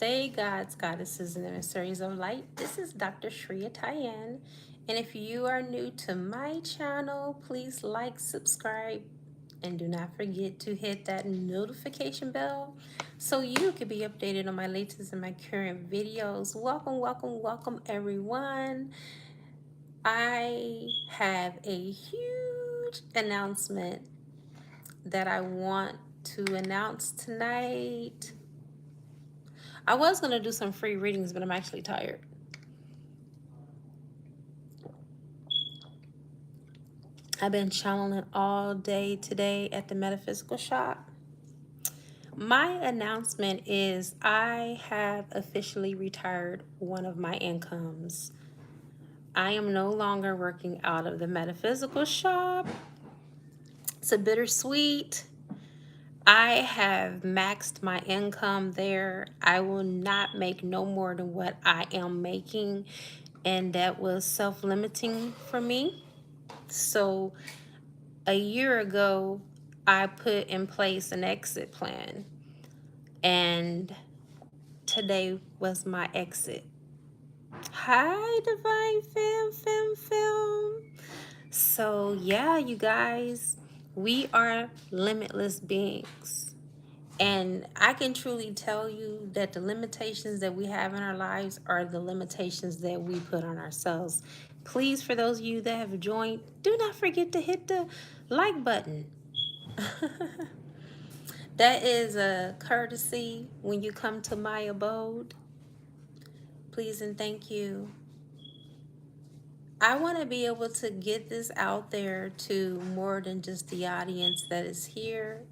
Hey gods, goddesses, and emissaries of light. This is Dr. Shreya Tyan. And if you are new to my channel, please like, subscribe, and do not forget to hit that notification bell so you can be updated on my latest and my current videos. Welcome, welcome, welcome, everyone. I have a huge announcement that I want to announce tonight. I was going to do some free readings, but I'm actually tired. I've been channeling all day today at the metaphysical shop. My announcement is I have officially retired one of my incomes. I am no longer working out of the metaphysical shop. It's a bittersweet. I have maxed my income there. I will not make no more than what I am making, and that was self-limiting for me. So a year ago, I put in place an exit plan, and today was my exit. Hi, Divine Fam. So, yeah, you guys, we are limitless beings. And I can truly tell you that the limitations that we have in our lives are the limitations that we put on ourselves. Please, for those of you that have joined, do not forget to hit the like button. That is a courtesy when you come to my abode. Please and thank you. I want to be able to get this out there to more than just the audience that is here.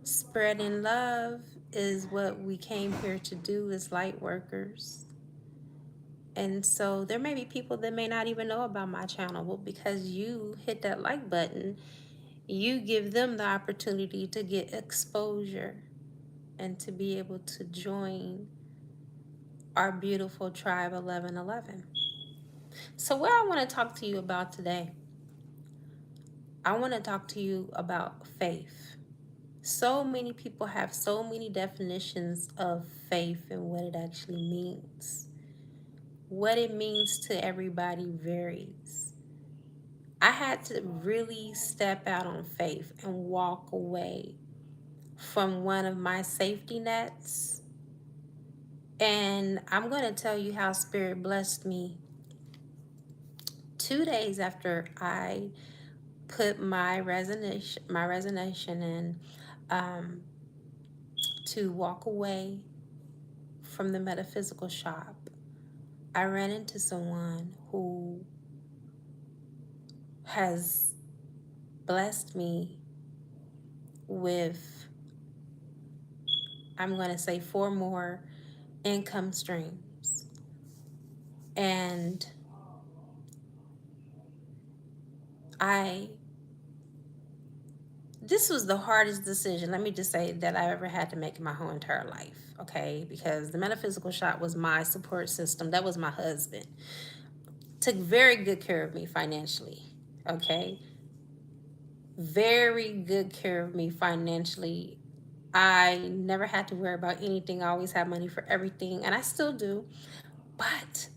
Spreading love is what we came here to do as light workers. And so there may be people that may not even know about my channel, but because you hit that like button, you give them the opportunity to get exposure and to be able to join our beautiful tribe 1111. So what I want to talk to you about today, I want to talk to you about faith. So many people have so many definitions of faith and what it actually means. What it means to everybody varies. I had to really step out on faith and walk away from one of my safety nets. And I'm going to tell you how Spirit blessed me 2 days after I put my resignation in, um, to walk away from the metaphysical shop. I ran into someone who has blessed me with, I'm going to say, 4 more income streams. And this was the hardest decision, let me just say, that I ever had to make in my whole entire life, okay? Because the metaphysical shop was my support system. That was my husband. Took very good care of me financially, okay? Very good care of me financially. I never had to worry about anything. I always had money for everything, and I still do. But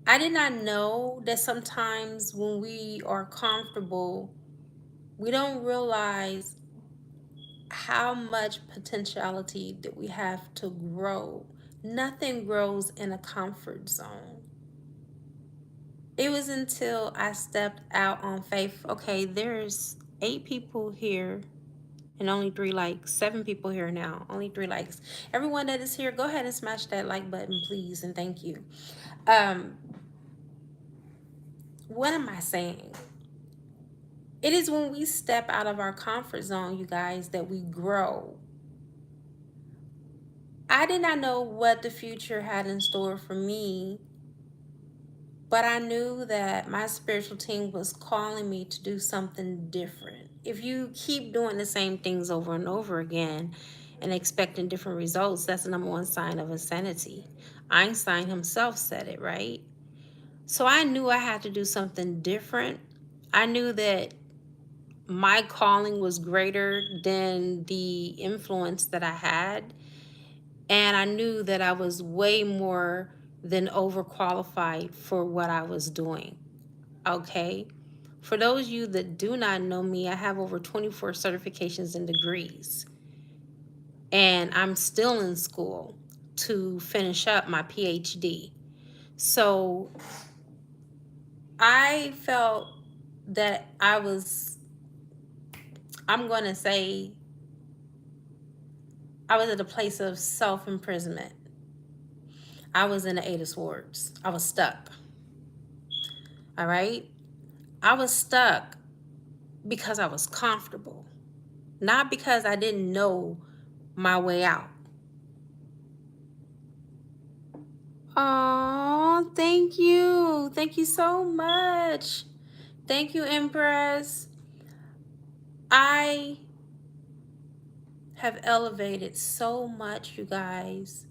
I did not know that sometimes when we are comfortable, we don't realize how much potentiality that we have to grow. Nothing grows in a comfort zone. It was until I stepped out on faith. Okay, there's 8 people here and only 3 likes. 7 people here now, only 3 likes. Everyone that is here, go ahead and smash that like button, please, and thank you. What am I saying? It is when we step out of our comfort zone, you guys, that we grow. I did not know what the future had in store for me, but I knew that my spiritual team was calling me to do something different. If you keep doing the same things over and over again and expecting different results, that's the number 1 sign of insanity. Einstein himself said it, right? So I knew I had to do something different. I knew that my calling was greater than the influence that I had. And I knew that I was way more than overqualified for what I was doing. Okay. For those of you that do not know me, I have over 24 certifications and degrees. And I'm still in school to finish up my PhD. So I felt that I'm going to say, I was at a place of self imprisonment. I was in the eight of swords. I was stuck. All right. I was stuck because I was comfortable, not because I didn't know my way out. Oh, thank you. Thank you so much. Thank you, Empress. I have elevated so much, you guys,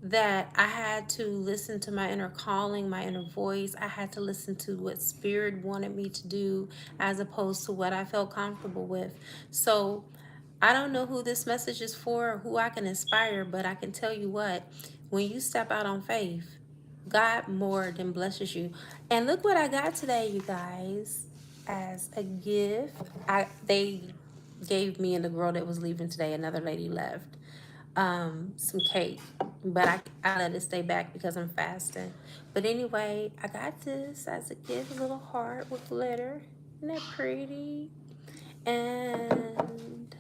that I had to listen to my inner calling, my inner voice. I had to listen to what Spirit wanted me to do as opposed to what I felt comfortable with. So I don't know who this message is for or who I can inspire, but I can tell you what, when you step out on faith, God more than blesses you. And look what I got today, you guys, as a gift. They gave me and the girl that was leaving today, another lady left, some cake, but I let it stay back because I'm fasting. But anyway, I got this as a gift, a little heart with glitter. Isn't that pretty? And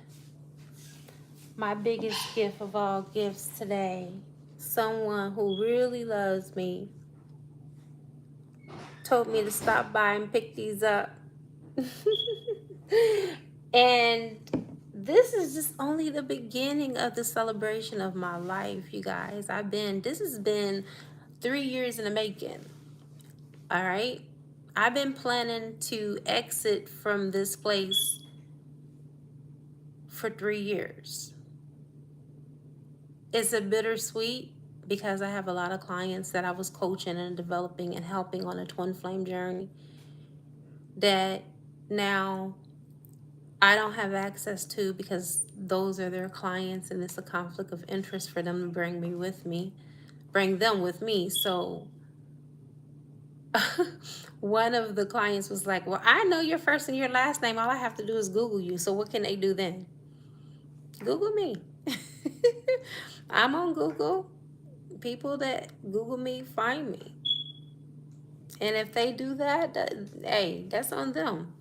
my biggest gift of all gifts today, someone who really loves me told me to stop by and pick these up. And this is just only the beginning of the celebration of my life, you guys. This has been 3 years in the making. All right. I've been planning to exit from this place for 3 years. It's a bittersweet because I have a lot of clients that I was coaching and developing and helping on a twin flame journey that now I don't have access to because those are their clients and it's a conflict of interest for them to bring them with me. So one of the clients was like, well, I know your first and your last name. All I have to do is Google you. So what can they do then? Google me. I'm on Google. People that Google me find me. And if they do hey, that's on them.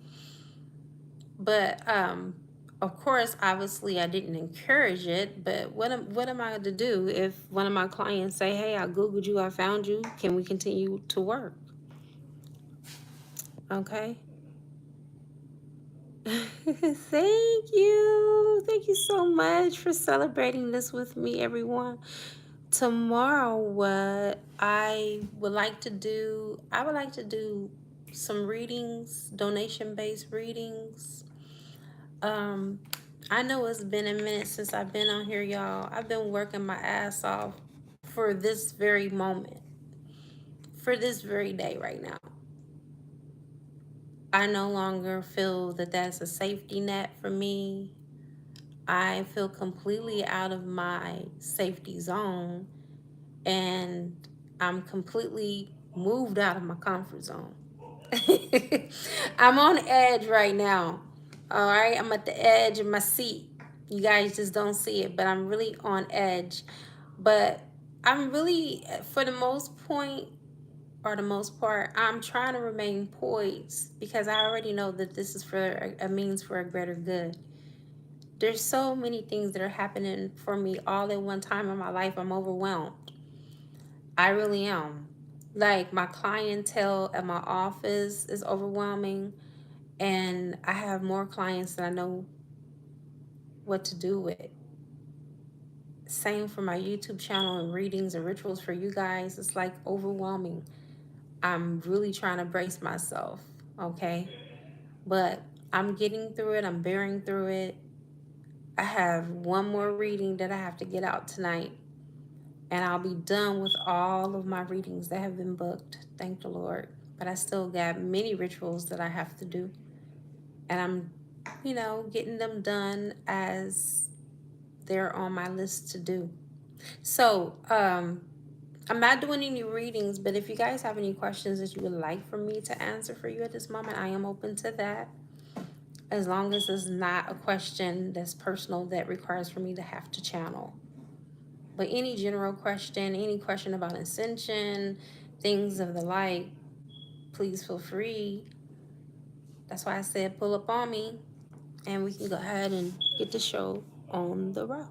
But of course, obviously, I didn't encourage it. But what am I to do if one of my clients say, "Hey, I Googled you, I found you. Can we continue to work?" Okay. Thank you so much for celebrating this with me, everyone. Tomorrow, what I would like to do some readings, donation-based readings. Um, I know it's been a minute since I've been on here, y'all. I've been working my ass off for this very moment, for this very day right now. I no longer feel that that's a safety net for me. I feel completely out of my safety zone and I'm completely moved out of my comfort zone. I'm on edge right now. All right, I'm at the edge of my seat. You guys just don't see it, but I'm really on edge. But I'm really, for the most point, or the most part, I'm trying to remain poised because I already know that this is for a means for a greater good. There's so many things that are happening for me all at one time in my life. I'm overwhelmed. I really am. Like my clientele at my office is overwhelming, and I have more clients than I know what to do with. Same for my YouTube channel and readings and rituals for you guys. It's like overwhelming. I'm really trying to brace myself, okay? But I'm getting through it. I'm bearing through it. I have one more reading that I have to get out tonight, and I'll be done with all of my readings that have been booked. Thank the Lord. But I still got many rituals that I have to do. And I'm, getting them done as they're on my list to do. So, I'm not doing any readings, but if you guys have any questions that you would like for me to answer for you at this moment, I am open to that. As long as it's not a question that's personal that requires for me to have to channel. But any general question, any question about ascension, things of the like, please feel free. That's why I said pull up on me and we can go ahead and get the show on the road.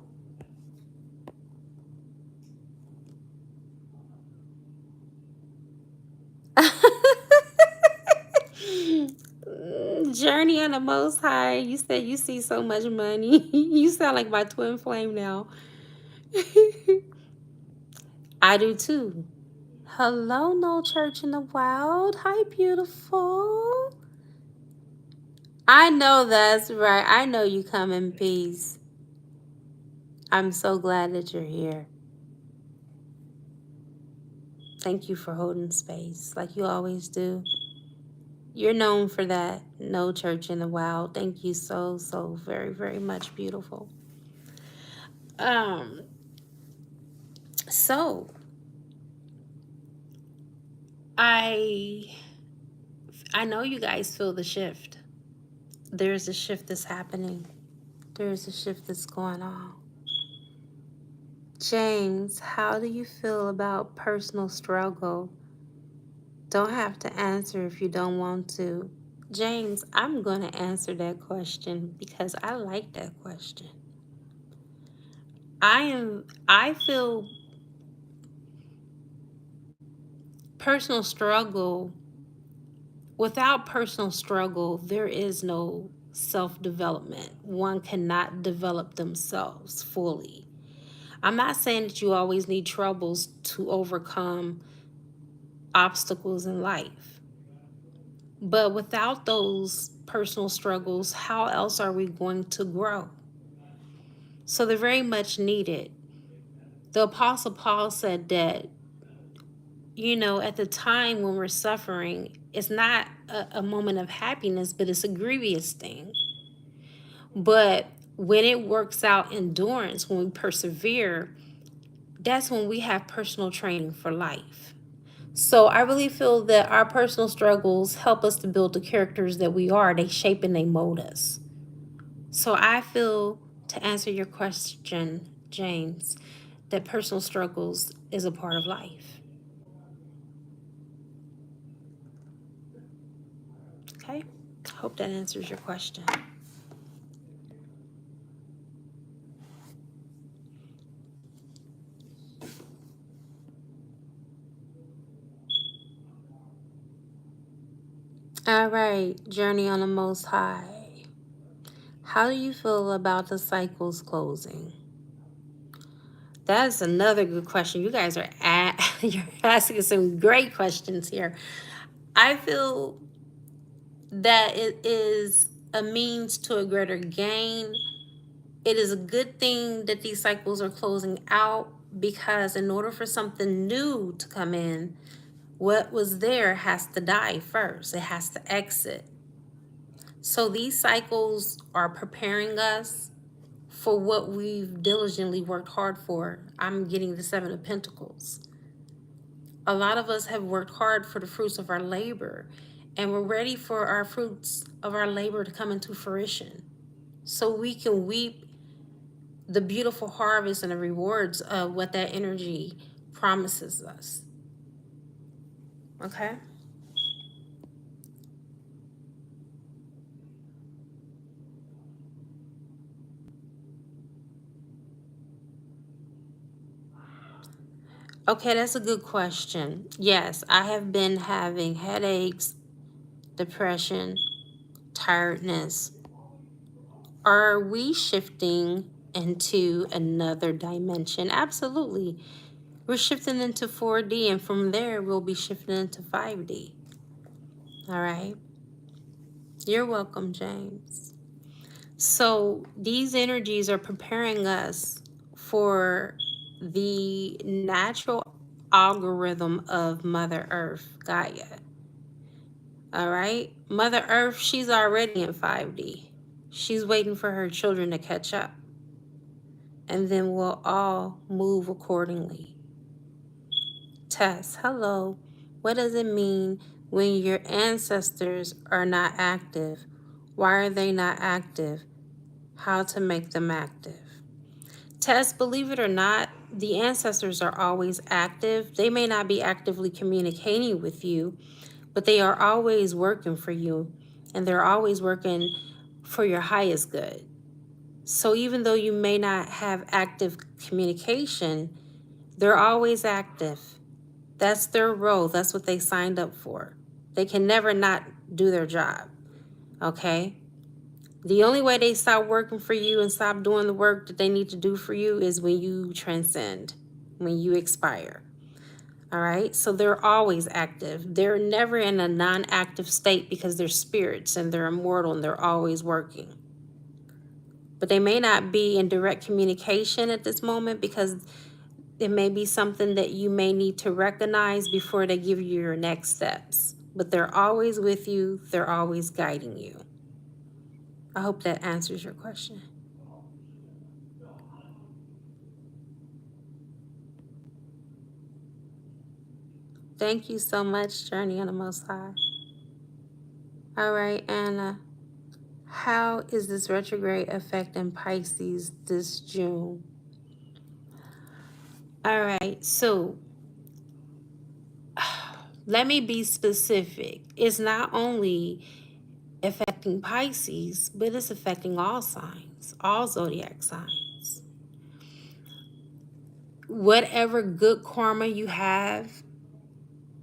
Journey on the Most High. You said you see so much money. You sound like my twin flame now. I do too. Hello, No Church in the Wild. Hi, beautiful. I know that's right. I know you come in peace. I'm so glad that you're here. Thank you for holding space like you always do. You're known for that. No Church in the Wild. Thank you so, so very, very much, beautiful. Um, so I know you guys feel the shift. There's a shift that's happening. There's a shift that's going on. James, how do you feel about personal struggle? Don't have to answer if you don't want to. James, I'm going to answer that question because I like that question. I feel personal struggle, without personal struggle, there is no self-development. One cannot develop themselves fully. I'm not saying that you always need troubles to overcome obstacles in life. But without those personal struggles, how else are we going to grow? So they're very much needed. The Apostle Paul said that, at the time when we're suffering, it's not a moment of happiness, but it's a grievous thing. But when it works out endurance, when we persevere, that's when we have personal training for life. So I really feel that our personal struggles help us to build the characters that we are. They shape and they mold us. So I feel, to answer your question, James, that personal struggles is a part of life. Okay? Hope that answers your question. All right, Journey on the Most High. How do you feel about the cycles closing? That's another good question. You guys are you're asking some great questions here. I feel that it is a means to a greater gain. It is a good thing that these cycles are closing out, because in order for something new to come in, what was there has to die first. It has to exit. So these cycles are preparing us for what we've diligently worked hard for. I'm getting the Seven of Pentacles. A lot of us have worked hard for the fruits of our labor, and we're ready for our fruits of our labor to come into fruition, so we can reap the beautiful harvest and the rewards of what that energy promises us. Okay? Okay, that's a good question. Yes, I have been having headaches, depression, tiredness. Are we shifting into another dimension? Absolutely. We're shifting into 4D, and from there, we'll be shifting into 5D. All right? You're welcome, James. So these energies are preparing us for the natural algorithm of Mother Earth, Gaia. All right? Mother Earth, she's already in 5D. She's waiting for her children to catch up. and then we'll all move accordingly. Tess, hello. What does it mean when your ancestors are not active? Why are they not active? How to make them active? Tess, believe it or not, the ancestors are always active. They may not be actively communicating with you, but they are always working for you, and they're always working for your highest good. So even though you may not have active communication, they're always active. That's their role. That's what they signed up for. They can never not do their job. Okay? The only way they stop working for you and stop doing the work that they need to do for you is when you transcend, when you expire. All right? So they're always active. They're never in a non-active state because they're spirits and they're immortal and they're always working. But they may not be in direct communication at this moment because it may be something that you may need to recognize before they give you your next steps. But they're always with you. They're always guiding you. I hope that answers your question. Thank you so much, Journey on the Most High. All right, Anna. How is this retrograde affecting Pisces this June? All right, so let me be specific. It's not only affecting Pisces, but it's affecting all signs, all zodiac signs. Whatever good karma you have,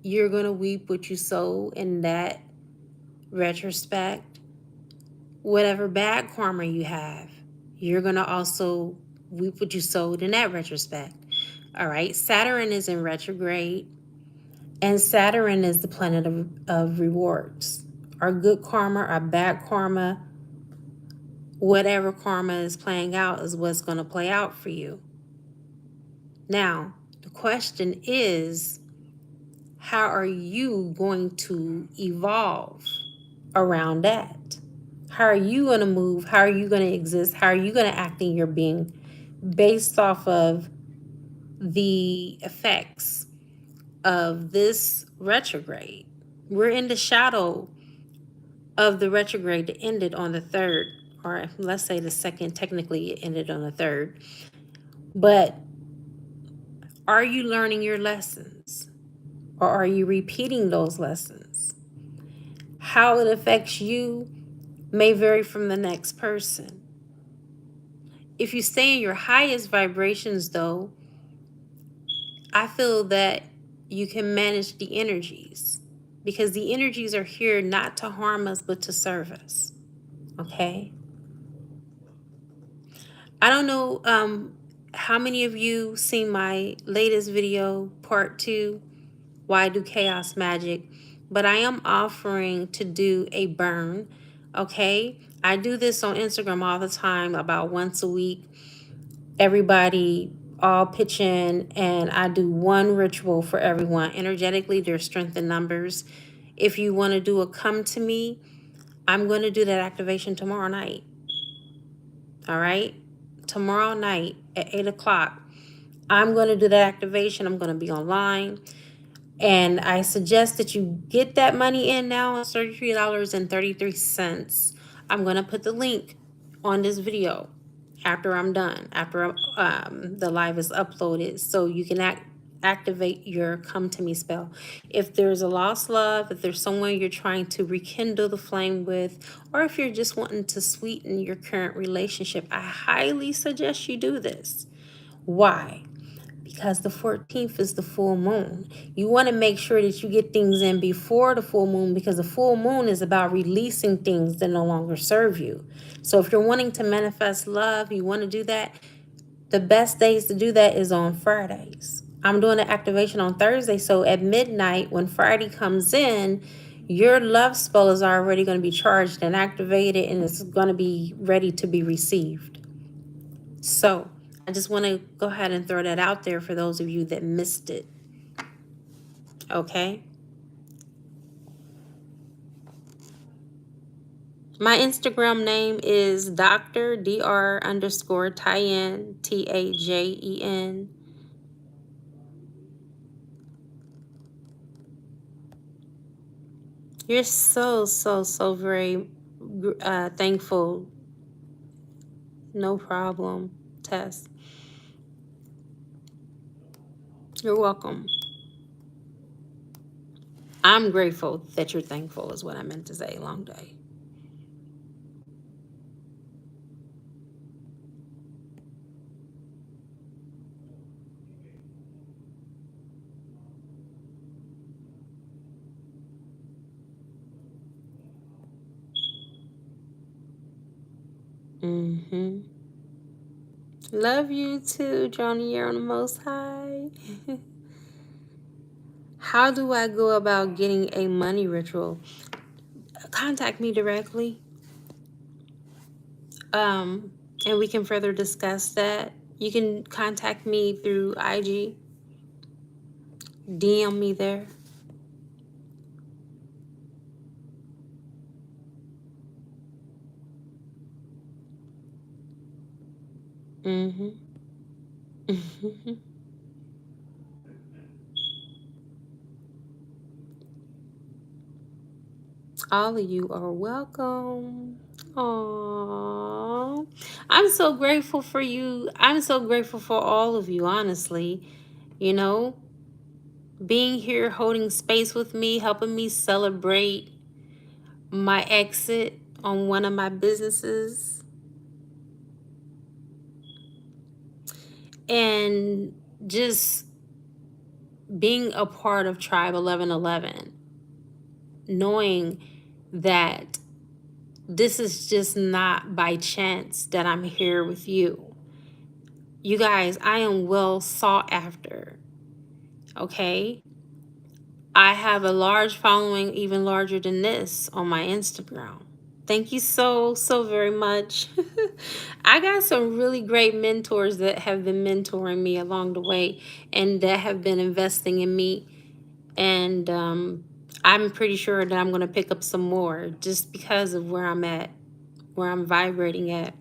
you're going to reap what you sow in that retrospect. Whatever bad karma you have, you're going to also reap what you sowed in that retrospect. All right. Saturn is in retrograde, and Saturn is the planet of rewards. Our good karma, our bad karma, whatever karma is playing out is what's going to play out for you. Now, the question is, how are you going to evolve around that? How are you going to move? How are you going to exist? How are you going to act in your being based off of the effects of this retrograde? We're in the shadow of the retrograde that ended on the 3rd, or let's say the 2nd. Technically, it ended on the 3rd. But are you learning your lessons? Or are you repeating those lessons? How it affects you may vary from the next person. If you stay in your highest vibrations, though, I feel that you can manage the energies, because the energies are here not to harm us, but to serve us. Okay? I don't know how many of you seen my latest video, part 2, Why Do Chaos Magic? But I am offering to do a burn. Okay? I do this on Instagram all the time, about once a week. Everybody all pitch in, and I do one ritual for everyone. Energetically, there's strength in numbers. If you want to do a come to me, I'm going to do that activation tomorrow night. All right? Tomorrow night at 8 o'clock, I'm going to do that activation. I'm going to be online. And I suggest that you get that money in now. It's $33.33. I'm going to put the link on this video after I'm done, after the live is uploaded, so you can activate your come to me spell. If there's a lost love, if there's someone you're trying to rekindle the flame with, or if you're just wanting to sweeten your current relationship, I highly suggest you do this. Why? Because the 14th is the full moon. You want to make sure that you get things in before the full moon, because the full moon is about releasing things that no longer serve you. So if you're wanting to manifest love, you want to do that, the best days to do that is on Fridays. I'm doing the activation on Thursday, so at midnight when Friday comes in, your love spell is already going to be charged and activated, and it's going to be ready to be received. So I just want to go ahead and throw that out there for those of you that missed it. Okay? My Instagram name is Dr. Tajen. You're so very thankful. No problem, Tess. You're welcome. I'm grateful that you're thankful is what I meant to say. Long day. Mm-hmm. Love you too, Johnny. You're on the Most High. How do I go about getting a money ritual? Contact me directly. Um, and we can further discuss that. You can contact me through IG. DM me there. Mm-hmm. All of you are welcome. Aww. I'm so grateful for you. I'm so grateful for all of you, honestly. You know, being here, holding space with me, helping me celebrate my exit on one of my businesses, and just being a part of Tribe 1111, knowing that this is just not by chance that I'm here with you. You guys, I am well sought after. Okay? I have a large following, even larger than this, on my Instagram. Thank you so very much. I got some really great mentors that have been mentoring me along the way and that have been investing in me. And I'm pretty sure that I'm going to pick up some more just because of where I'm at, where I'm vibrating at.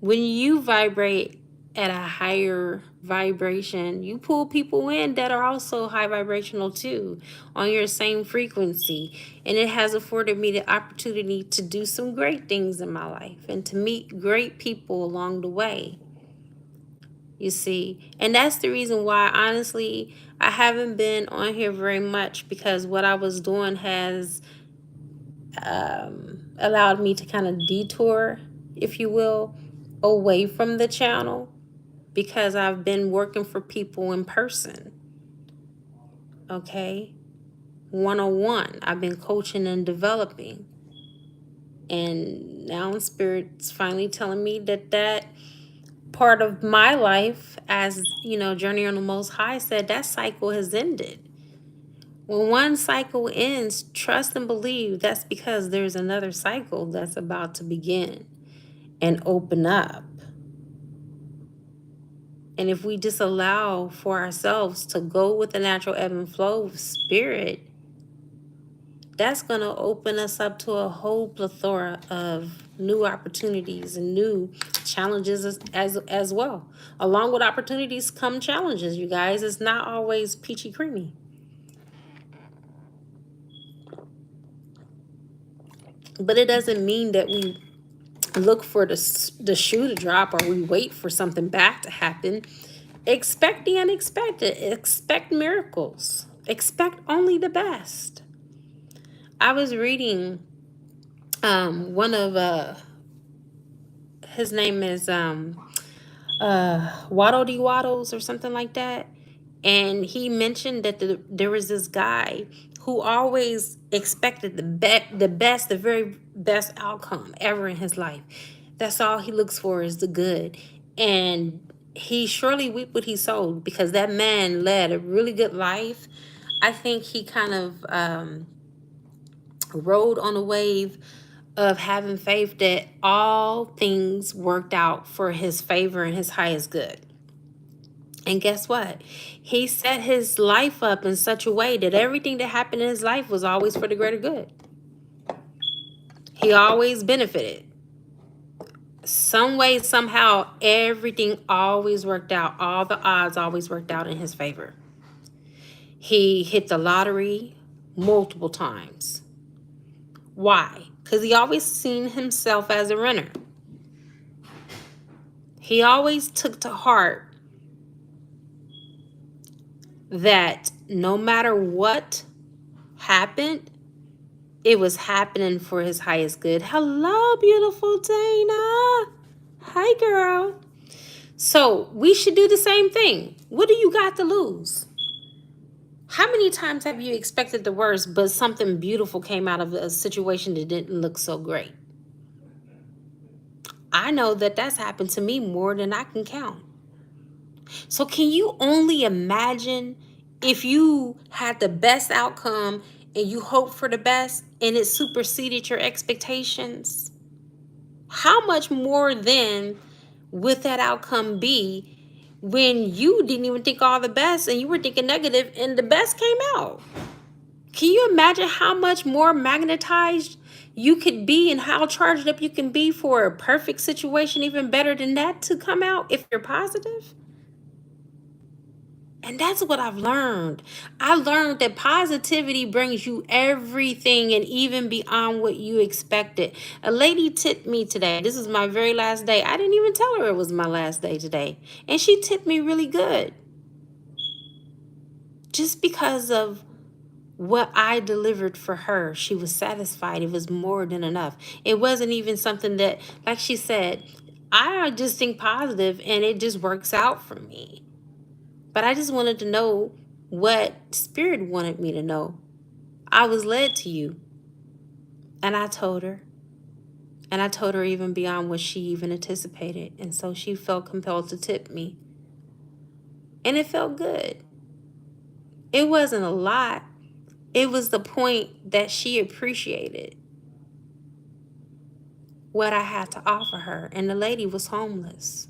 When you vibrate at a higher vibration, you pull people in that are also high vibrational too, on your same frequency. And it has afforded me the opportunity to do some great things in my life and to meet great people along the way. You see, and that's the reason why, honestly, I haven't been on here very much, because what I was doing has allowed me to kind of detour, if you will, away from the channel, because I've been working for people in person. Okay, one-on-one. I've been coaching and developing, and now Spirit's finally telling me that that part of my life, as you know, Journey on the Most High said, that cycle has ended. When one cycle ends, trust and believe that's because there's another cycle that's about to begin and open up. And if we just allow for ourselves to go with the natural ebb and flow of spirit, that's going to open us up to a whole plethora of new opportunities and new challenges as well. Along with opportunities come challenges, you guys. It's not always peachy creamy. But it doesn't mean that we look for the shoe to drop or we wait for something bad to happen. Expect the unexpected. Expect miracles. Expect only the best. I was reading one of his name is Waddle Dee Waddles or something like that. And he mentioned that there was this guy who always expected the very best outcome ever in his life. That's all he looks for, is the good. And he surely reaped what he sowed, because that man led a really good life. I think he kind of rode on a wave of having faith that all things worked out for his favor and his highest good. And guess what? He set his life up in such a way that everything that happened in his life was always for the greater good. He always benefited. Some way, somehow, everything always worked out. All the odds always worked out in his favor. He hit the lottery multiple times. Why? Because he always seen himself as a winner. He always took to heart that no matter what happened, it was happening for his highest good. Hello, beautiful Dana. Hi, girl. So we should do the same thing. What do you got to lose? How many times have you expected the worst, but something beautiful came out of a situation that didn't look so great? I know that that's happened to me more than I can count. So can you only imagine if you had the best outcome and you hoped for the best and it superseded your expectations? How much more then would that outcome be when you didn't even think all the best and you were thinking negative and the best came out? Can you imagine how much more magnetized you could be and how charged up you can be for a perfect situation, even better than that, to come out if you're positive? And that's what I've learned. I learned that positivity brings you everything and even beyond what you expected. A lady tipped me today. This is my very last day. I didn't even tell her it was my last day today. And she tipped me really good. Just because of what I delivered for her, she was satisfied. It was more than enough. It wasn't even something that, like she said, I just think positive and it just works out for me. But I just wanted to know what Spirit wanted me to know. I was led to you. And I told her. And I told her even beyond what she even anticipated. And so she felt compelled to tip me. And it felt good. It wasn't a lot. It was the point that she appreciated what I had to offer her. And the lady was homeless.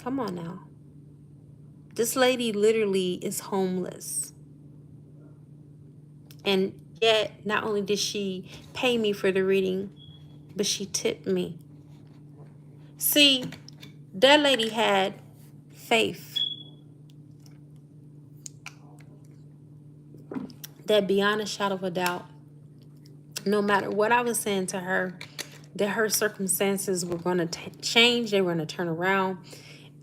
Come on now. This lady literally is homeless. And yet, not only did she pay me for the reading, but she tipped me. See, that lady had faith that beyond a shadow of a doubt, no matter what I was saying to her, that her circumstances were going to change, they were going to turn around,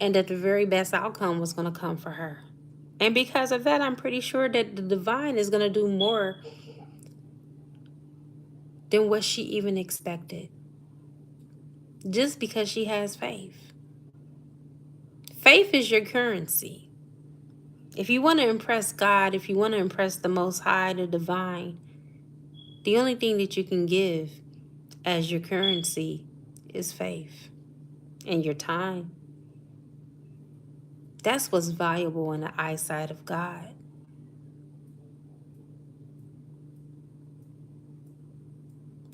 and that the very best outcome was going to come for her. And because of that, I'm pretty sure that the divine is going to do more than what she even expected. Just because she has faith. Faith is your currency. If you want to impress God, if you want to impress the Most High, the divine, the only thing that you can give as your currency is faith and your time. That's what's valuable in the eyesight of God.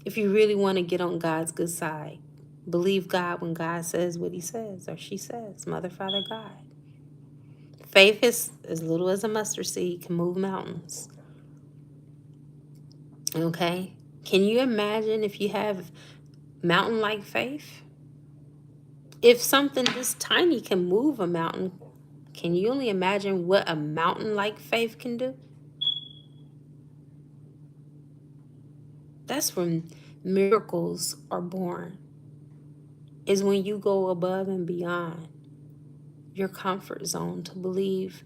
If you really want to get on God's good side, believe God when God says what he says or she says, Mother, Father, God. Faith is as little as a mustard seed, can move mountains. Okay? Can you imagine if you have mountain-like faith? If something this tiny can move a mountain, can you only imagine what a mountain-like faith can do? That's when miracles are born. Is when you go above and beyond your comfort zone to believe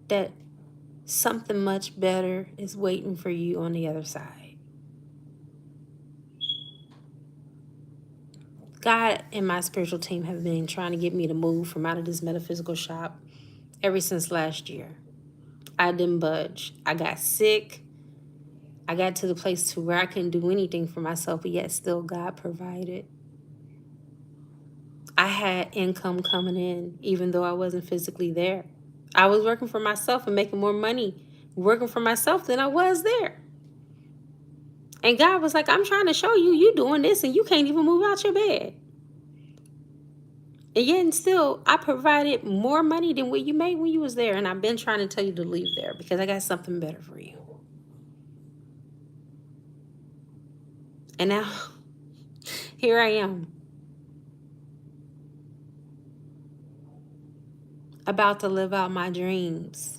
that something much better is waiting for you on the other side. God and my spiritual team have been trying to get me to move from out of this metaphysical shop ever since last year. I didn't budge. I got sick. I got to the place to where I couldn't do anything for myself, but yet still God provided. I had income coming in, even though I wasn't physically there. I was working for myself and making more money working for myself than I was there. And God was like, I'm trying to show you, you doing this and you can't even move out your bed. And yet and still, I provided more money than what you made when you was there. And I've been trying to tell you to leave there because I got something better for you. And now here I am, about to live out my dreams.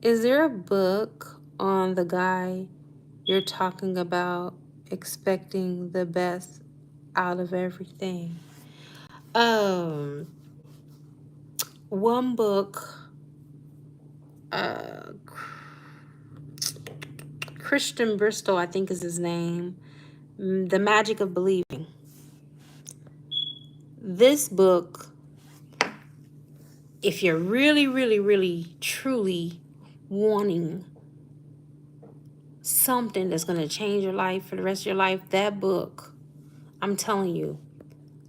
Is there a book on the guy you're talking about expecting the best out of everything? Um, One book, uh, Christian Bristol, I think is his name. The Magic of Believing. This book, if you're really, really, really, truly wanting something that's going to change your life for the rest of your life, that book, I'm telling you,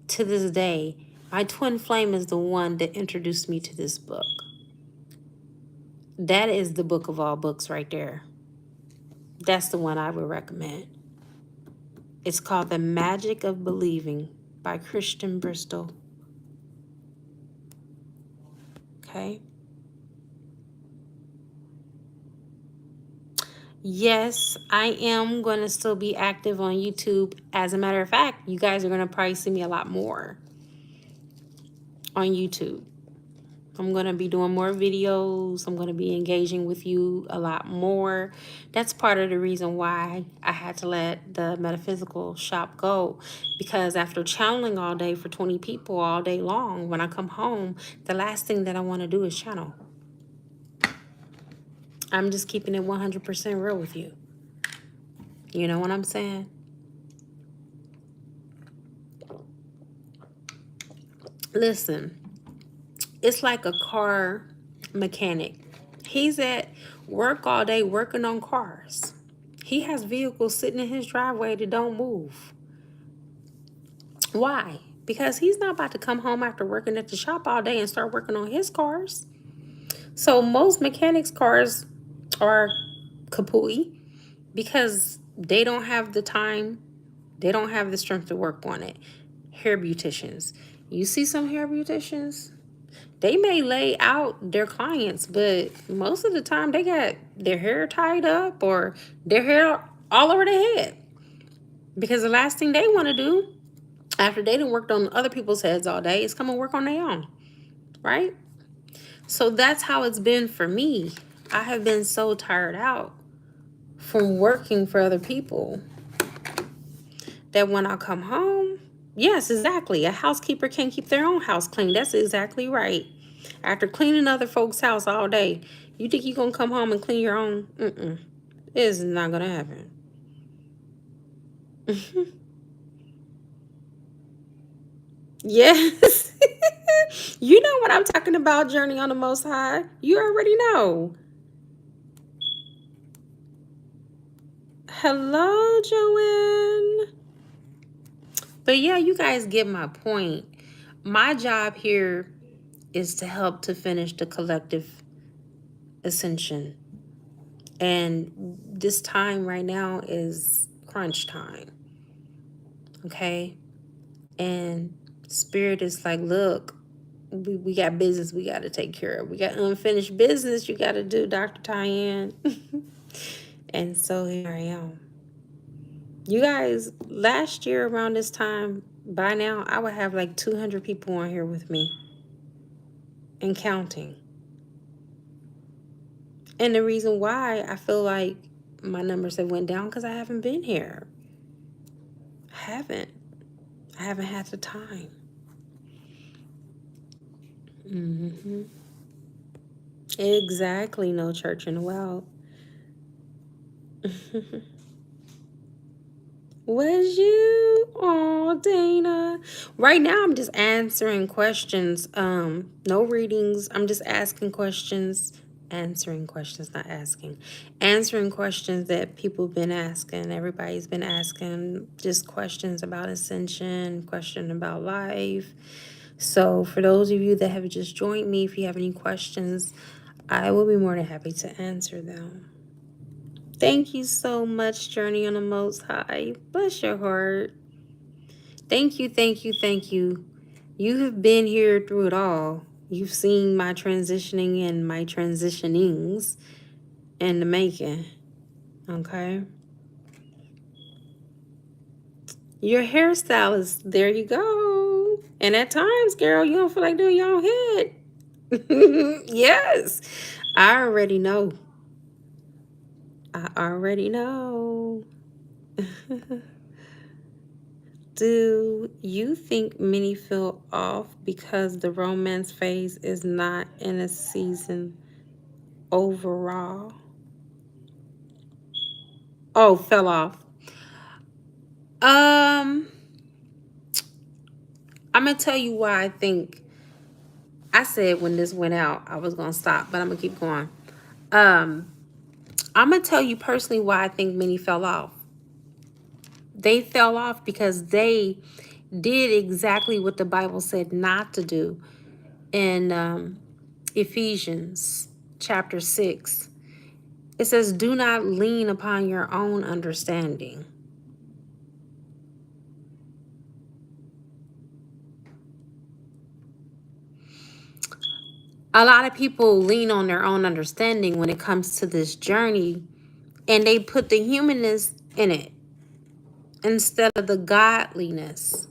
to this day, my twin flame is the one that introduced me to this book. That is the book of all books right there. That's the one I would recommend. It's called The Magic of Believing by Christian Bristol. Okay. Yes, I am going to still be active on YouTube. As a matter of fact, you guys are going to probably see me a lot more on YouTube. I'm going to be doing more videos. I'm going to be engaging with you a lot more. That's part of the reason why I had to let the metaphysical shop go, because after channeling all day for 20 people all day long, when I come home, the last thing that I want to do is channel. I'm just keeping it 100% real with you. You know what I'm saying? Listen, it's like a car mechanic. He's at work all day working on cars. He has vehicles sitting in his driveway that don't move. Why? Because he's not about to come home after working at the shop all day and start working on his cars. So most mechanics' cars are kapooey because they don't have the time, they don't have the strength to work on it. Hair beauticians. You see some hair beauticians? They may lay out their clients, but most of the time they got their hair tied up or their hair all over their head. Because the last thing they want to do after they done worked on other people's heads all day is come and work on their own, right? So that's how it's been for me. I have been so tired out from working for other people that when I come home, yes, exactly. A housekeeper can't keep their own house clean. That's exactly right. After cleaning other folks' house all day, you think you're going to come home and clean your own? It is not going to happen. Yes. You know what I'm talking about, Journey on the Most High. You already know. Hello, Joanne. But yeah, you guys get my point. My job here is to help to finish the collective ascension. And this time right now is crunch time. Okay? And Spirit is like, look, we got business we got to take care of. We got unfinished business you got to do, Dr. Tyann. And so here I am. You guys, last year around this time, by now, I would have like 200 people on here with me and counting. And the reason why I feel like my numbers have went down because I haven't been here. I haven't had the time. Exactly, no church in the wild. Was you? Oh, Dana. Right now I'm just answering questions. No readings. I'm just asking questions, answering questions, not asking. Answering questions that people have been asking. Everybody's been asking just questions about ascension, question about life. So for those of you that have just joined me, if you have any questions, I will be more than happy to answer them. Thank you so much, Journey on the Most High. Bless your heart. Thank you, thank you, thank you. You have been here through it all. You've seen my transitioning and my transitionings and the making. Okay? Your hairstylist, there you go. And at times, girl, you don't feel like doing your own head. Yes, I already know. I already know. Do you think many feel off because the romance phase is not in a season overall? Oh, fell off. I'm gonna tell you why I think. I said when this went out, I was gonna stop, but I'm gonna keep going. I'm gonna tell you personally why I think many fell off. They fell off because they did exactly what the Bible said not to do in Ephesians chapter 6. It says, do not lean upon your own understanding. A lot of people lean on their own understanding when it comes to this journey, and they put the humanness in it instead of the godliness.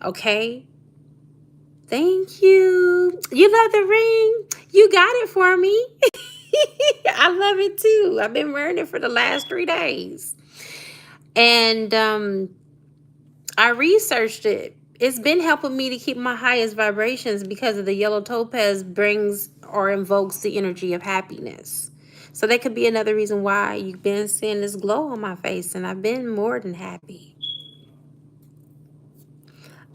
Okay? Thank you. You love the ring? You got it for me. I love it too. I've been wearing it for the last 3 days. And I researched it. It's been helping me to keep my highest vibrations because of the yellow topaz brings or invokes the energy of happiness. So that could be another reason why you've been seeing this glow on my face, and I've been more than happy.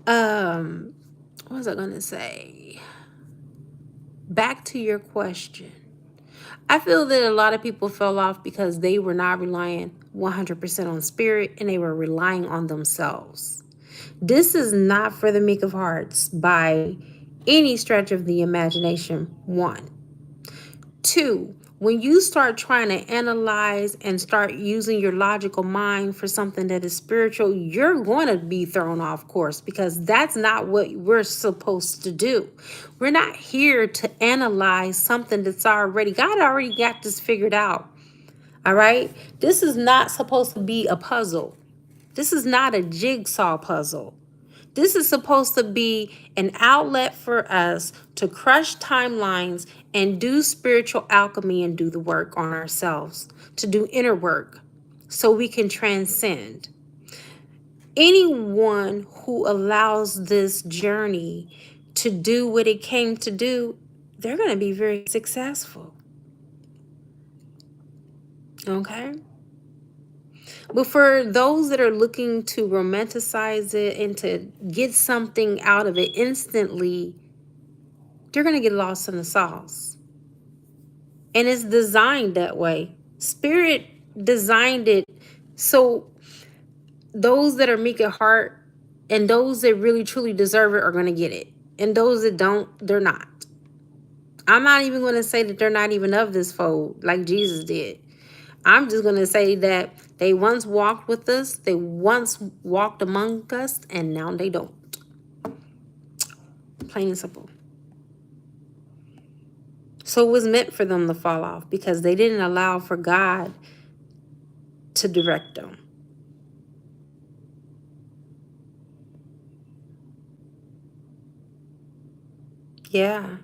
What was I gonna say? Back to your question. I feel that a lot of people fell off because they were not relying 100% on spirit and they were relying on themselves. This is not for the meek of hearts by any stretch of the imagination. 1. 2, when you start trying to analyze and start using your logical mind for something that is spiritual, you're going to be thrown off course because that's not what we're supposed to do. We're not here to analyze something that's already, God already got this figured out. All right? This is not supposed to be a puzzle. This is not a jigsaw puzzle. This is supposed to be an outlet for us to crush timelines and do spiritual alchemy and do the work on ourselves, to do inner work so we can transcend. Anyone who allows this journey to do what it came to do, they're going to be very successful. Okay? But for those that are looking to romanticize it and to get something out of it instantly, they're going to get lost in the sauce. And it's designed that way. Spirit designed it so those that are meek at heart and those that really truly deserve it are going to get it. And those that don't, they're not. I'm not even going to say that they're not even of this fold like Jesus did. I'm just going to say that they once walked with us, they once walked among us, and now they don't. Plain and simple. So it was meant for them to fall off because they didn't allow for God to direct them. Yeah.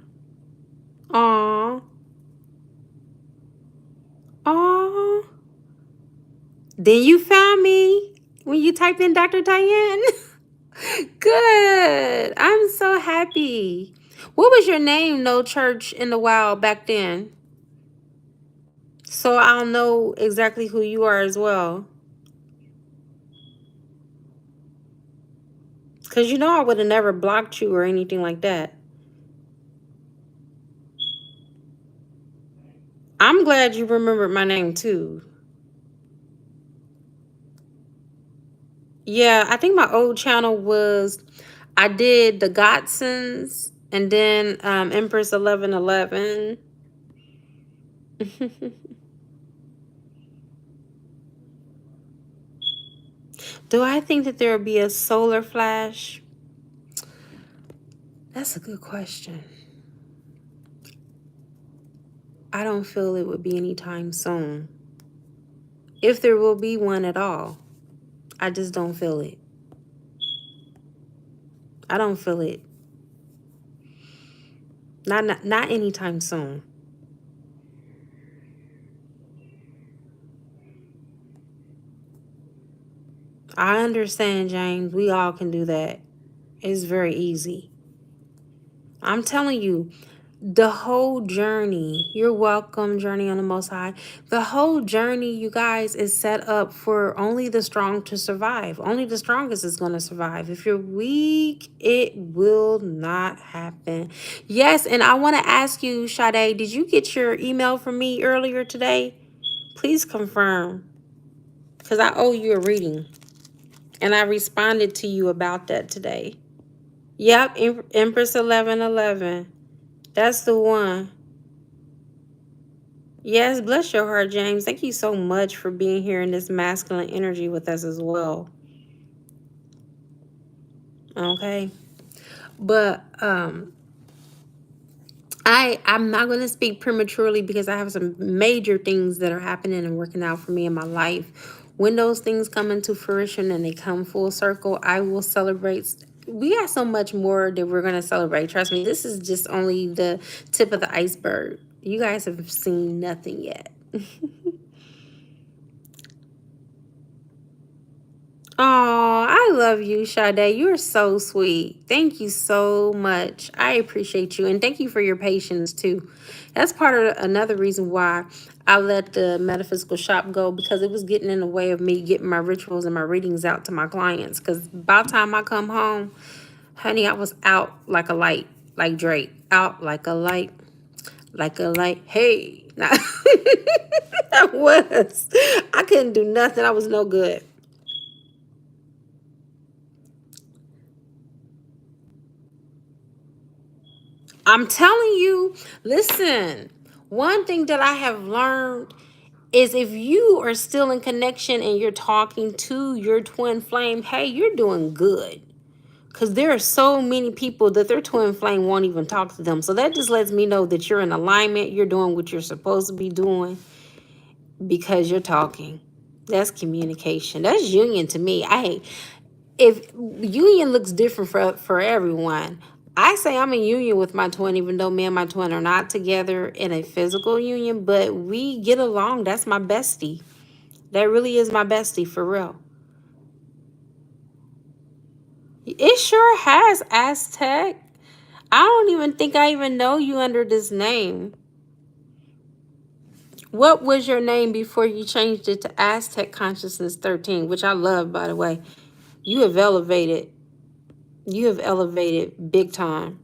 Aww. Aww. Then you found me when you typed in Dr. Diane. Good. I'm so happy. What was your name, No Church in the Wild, back then? So I'll know exactly who you are as well. Because you know I would have never blocked you or anything like that. I'm glad you remembered my name too. Yeah, I think my old channel was, I did the Godsons and then Empress 1111. Do I think that there will be a solar flash? That's a good question. I don't feel it would be anytime soon. If there will be one at all, I just don't feel it. I don't feel it. Not anytime soon. I understand, James. We all can do that. It's very easy. I'm telling you, the whole journey, you're welcome, Journey on the Most High. The whole journey, you guys, is set up for only the strong to survive. Only the strongest is going to survive. If you're weak, it will not happen. Yes, and I want to ask you, Sade, did you get your email from me earlier today? Please confirm, because I owe you a reading. And I responded to you about that today. Yep, Empress 1111. That's the one. Yes, bless your heart, James. Thank you so much for being here in this masculine energy with us as well. Okay. But I'm not going to speak prematurely because I have some major things that are happening and working out for me in my life. When those things come into fruition and they come full circle, I will celebrate. We got so much more that we're going to celebrate. Trust me, this is just only the tip of the iceberg. You guys have seen nothing yet. Oh, I love you, Sade. You're so sweet. Thank you so much. I appreciate you. And thank you for your patience, too. That's part of another reason why I let the metaphysical shop go, because it was getting in the way of me getting my rituals and my readings out to my clients. Because by the time I come home, honey, I was out like a light, like Drake. Out like a light, like a light. Hey. I was. I couldn't do nothing. I was no good. I'm telling you, listen, one thing that I have learned is if you are still in connection and you're talking to your twin flame, hey, you're doing good. Because there are so many people that their twin flame won't even talk to them. So that just lets me know that you're in alignment. You're doing what you're supposed to be doing because you're talking. That's communication. That's union to me. If union looks different for everyone, I say I'm in union with my twin, even though me and my twin are not together in a physical union, but we get along. That's my bestie. That really is my bestie for real. It sure has, Aztec. I don't even think I even know you under this name. What was your name before you changed it to Aztec Consciousness 13, which I love, by the way? You have elevated. You have elevated big time.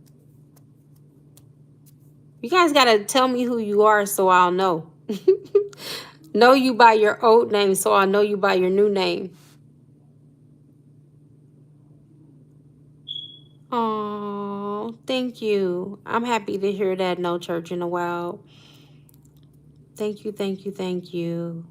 You guys got to tell me who you are so I'll know. Know you by your old name so I'll know you by your new name. Oh, thank you. I'm happy to hear that. No church in a while. Thank you, thank you, thank you.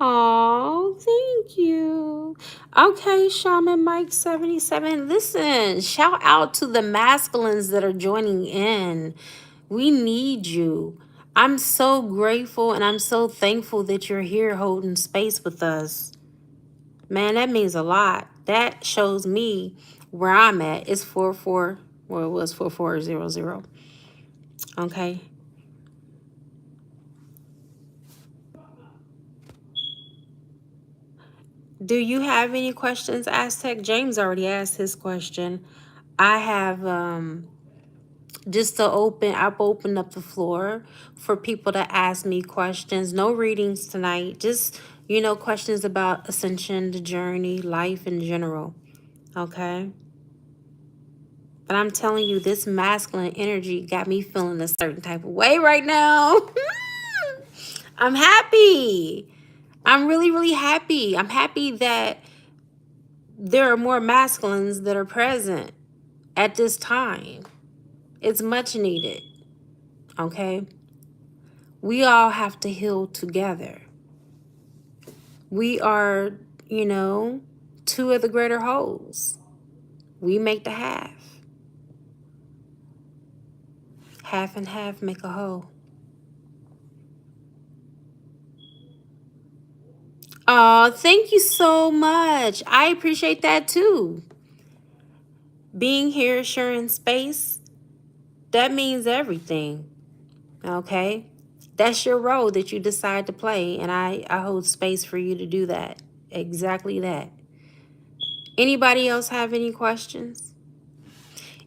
Oh, thank you. Okay, Shaman Mike 77. Listen, shout out to the masculines that are joining in. We need you. I'm so grateful and I'm so thankful that you're here holding space with us. Man, that means a lot. That shows me where I'm at. It's 44, well, it was 4400. Okay. Do you have any questions, Aztec? James already asked his question. I have just to I've opened up the floor for people to ask me questions. No readings tonight. Just, questions about ascension, the journey, life in general. Okay. But I'm telling you, this masculine energy got me feeling a certain type of way right now. I'm happy. I'm really, really happy. I'm happy that there are more masculines that are present at this time. It's much needed. Okay. We all have to heal together. We are, two of the greater wholes. We make the half. Half and half make a whole. Oh, thank you so much. I appreciate that too. Being here, sharing space, that means everything. Okay? That's your role that you decide to play, and I hold space for you to do that. Exactly that. Anybody else have any questions?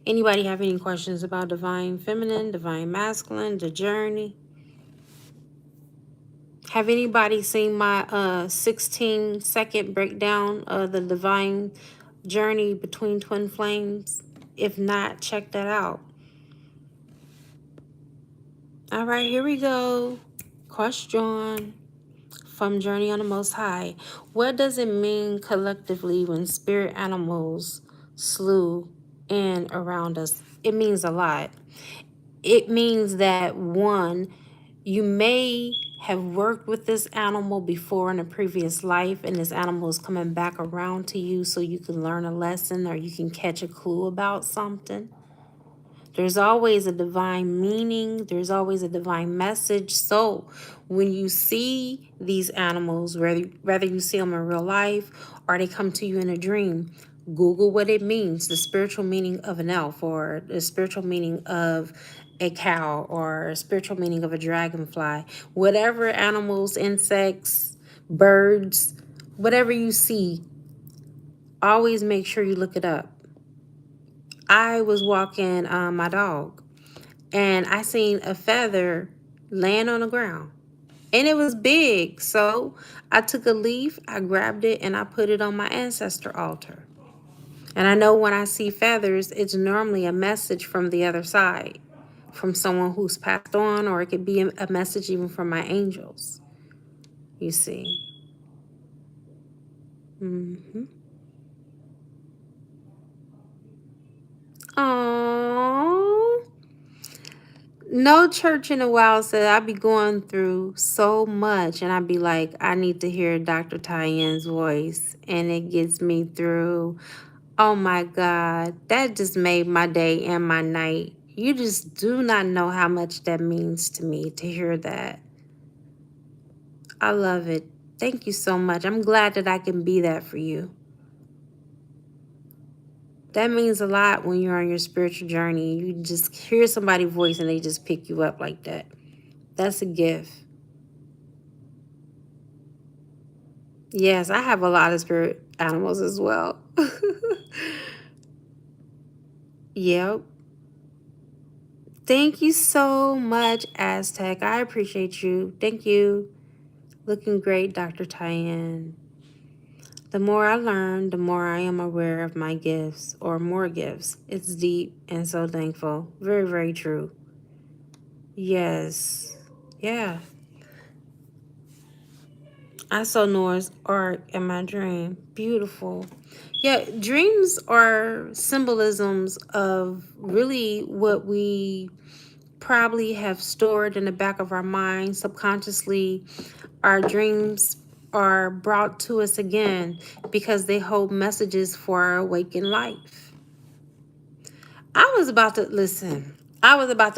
Anybody have any questions about divine feminine, divine masculine, the journey? Have anybody seen my 16-second breakdown of the divine journey between twin flames? If not, check that out. All right, here we go. Question from Journey on the Most High. What does it mean collectively when spirit animals slew in around us? It means a lot. It means that, one, you may have worked with this animal before in a previous life, and this animal is coming back around to you so you can learn a lesson or you can catch a clue about something. There's always a divine meaning. There's always a divine message. So when you see these animals, whether you see them in real life or they come to you in a dream, Google what it means, the spiritual meaning of an elf or the spiritual meaning of a cow or a spiritual meaning of a dragonfly. Whatever animals, insects, birds, whatever you see, always make sure you look it up. I was walking my dog, and I seen a feather laying on the ground, and it was big. So I took a leaf, I grabbed it, and I put it on my ancestor altar. And I know when I see feathers, it's normally a message from the other side, from someone who's passed on, or it could be a message even from my angels, you see. Aww. No church in a while said I'd be going through so much, and I'd be like, I need to hear Dr. Tyann's voice, and it gets me through. Oh my God, that just made my day and my night. You just do not know how much that means to me to hear that. I love it. Thank you so much. I'm glad that I can be that for you. That means a lot when you're on your spiritual journey. You just hear somebody's voice and they just pick you up like that. That's a gift. Yes, I have a lot of spirit animals as well. Yep. Thank you so much, Aztec. I appreciate you. Thank you. Looking great, Dr. Tyann. The more I learn, the more I am aware of my gifts or more gifts. It's deep and so thankful. Very, very true. Yes. Yeah. I saw Noah's Ark in my dream. Beautiful. Yeah, dreams are symbolisms of really what we probably have stored in the back of our mind subconsciously. Our dreams are brought to us again because they hold messages for our awakened life. I was about to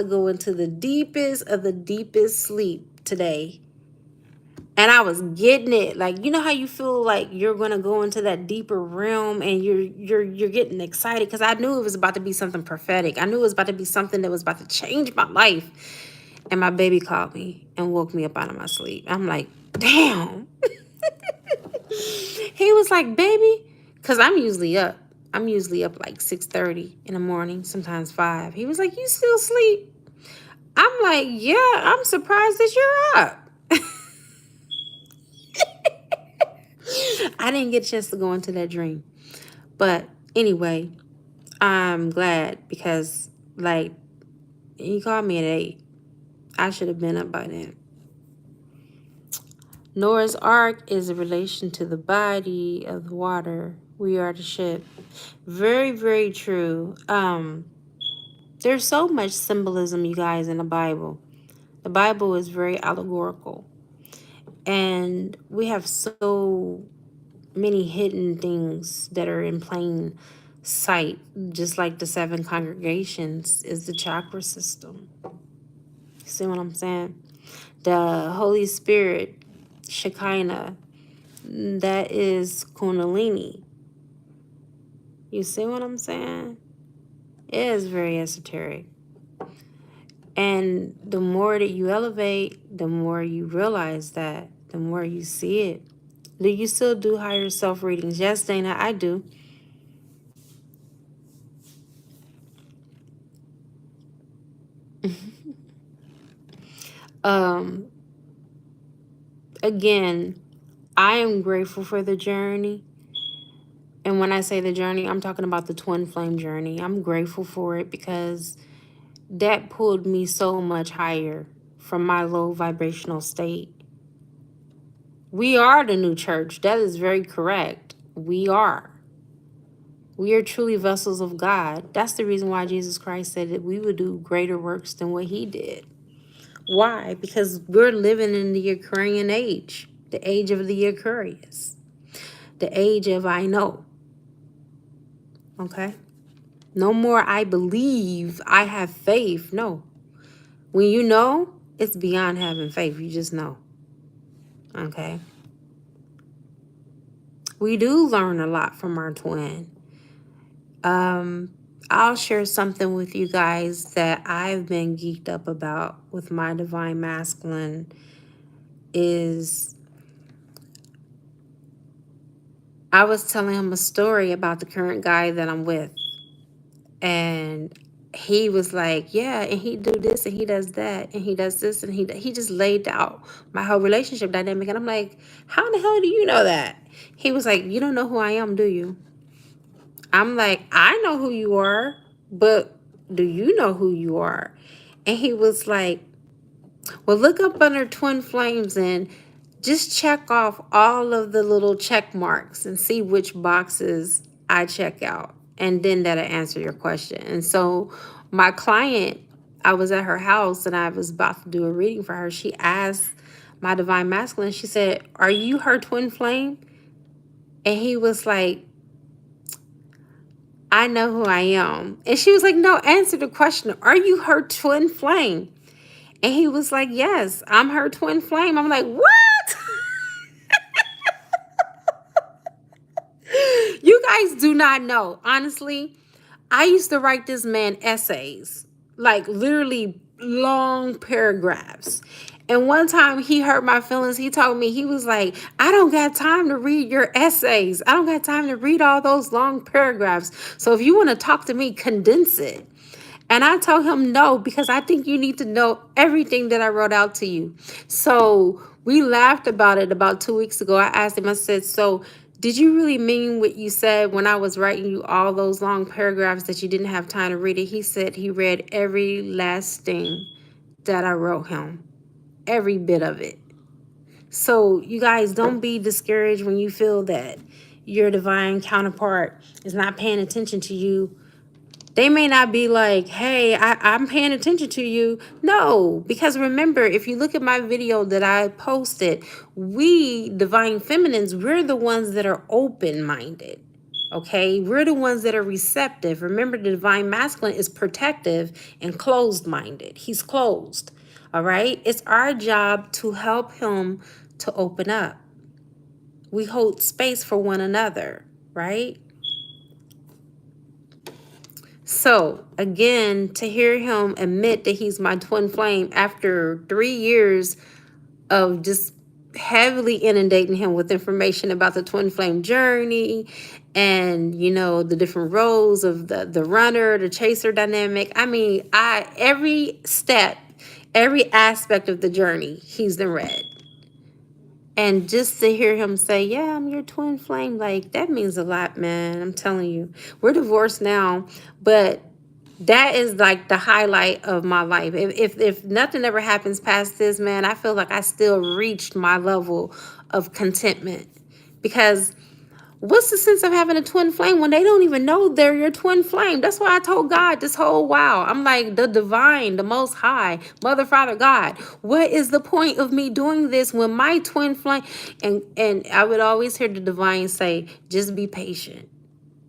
go into the deepest of the deepest sleep today. And I was getting it. Like, you know how you feel like you're gonna go into that deeper realm and you're getting excited because I knew it was about to be something prophetic. I knew it was about to be something that was about to change my life. And my baby called me and woke me up out of my sleep. I'm like, damn. He was like, baby, because I'm usually up. I'm usually up like 6:30 in the morning, sometimes 5. He was like, you still sleep? I'm like, yeah, I'm surprised that you're up. I didn't get a chance to go into that dream. But anyway, I'm glad because, like, he called me at 8. I should have been up by then. Noah's Ark is a relation to the body of the water. We are the ship. Very, very true. There's so much symbolism, you guys, in the Bible. The Bible is very allegorical. And we have so many hidden things that are in plain sight, just like the 7 congregations is the chakra system. See what I'm saying? The Holy Spirit, Shekinah, that is Kundalini. You see what I'm saying? It is very esoteric. And the more that you elevate, the more you realize that, the more you see it. Do you still do higher self readings? Yes, Dana, I do. Again, I am grateful for the journey. And when I say the journey, I'm talking about the twin flame journey. I'm grateful for it because that pulled me so much higher from my low vibrational state. We are the new church. That is very correct. We are. We are truly vessels of God. That's the reason why Jesus Christ said that we would do greater works than what he did. Why? Because we're living in the Aquarian age, the age of the Aquarius, the age of I know. Okay? No more I believe, I have faith. No. When you know, it's beyond having faith. You just know. Okay? We do learn a lot from our twin. I'll share something with you guys that I've been geeked up about with my divine masculine is I was telling him a story about the current guy that I'm with. And he was like, yeah, and he do this and he does that and he does this and he just laid out my whole relationship dynamic. And I'm like, how in the hell do you know that? He was like, you don't know who I am, do you? I'm like, I know who you are, but do you know who you are? And he was like, well, look up under twin flames and just check off all of the little check marks and see which boxes I check out. And then that'll answer your question. And so my client, I was at her house and I was about to do a reading for her. She asked my divine masculine, she said, are you her twin flame? And he was like, I know who I am. And she was like, no, answer the question. Are you her twin flame? And he was like, yes, I'm her twin flame. I'm like, what? You guys do not know. Honestly, I used to write this man essays, like literally long paragraphs. And one time he hurt my feelings. He told me, he was like, I don't got time to read your essays. I don't got time to read all those long paragraphs. So if you want to talk to me, condense it. And I told him no, because I think you need to know everything that I wrote out to you. So we laughed about it about 2 weeks ago. I asked him, I said, so did you really mean what you said when I was writing you all those long paragraphs that you didn't have time to read it? He said he read every last thing that I wrote him, every bit of it. So you guys, don't be discouraged when you feel that your divine counterpart is not paying attention to you. They may not be like, hey, I'm paying attention to you. No, because remember, if you look at my video that I posted, we divine feminines, we're the ones that are open-minded. Okay, we're the ones that are receptive. Remember, the divine masculine is protective and closed-minded. He's closed. All right, it's our job to help him to open up. We hold space for one another, right? So again, to hear him admit that he's my twin flame after 3 years of just heavily inundating him with information about the twin flame journey and, you know, the different roles of the runner, the chaser dynamic. I mean, every step, every aspect of the journey, he's the red. And just to hear him say, yeah, I'm your twin flame, like, that means a lot, man. I'm telling you. We're divorced now, but that is like the highlight of my life. If nothing ever happens past this, man, I feel like I still reached my level of contentment. Because What's the sense of having a twin flame when they don't even know they're your twin flame? That's why I told God this whole while. I'm like, the divine, the most high, Mother, Father, God. What is the point of me doing this when my twin flame? And I would always hear the divine say, just be patient.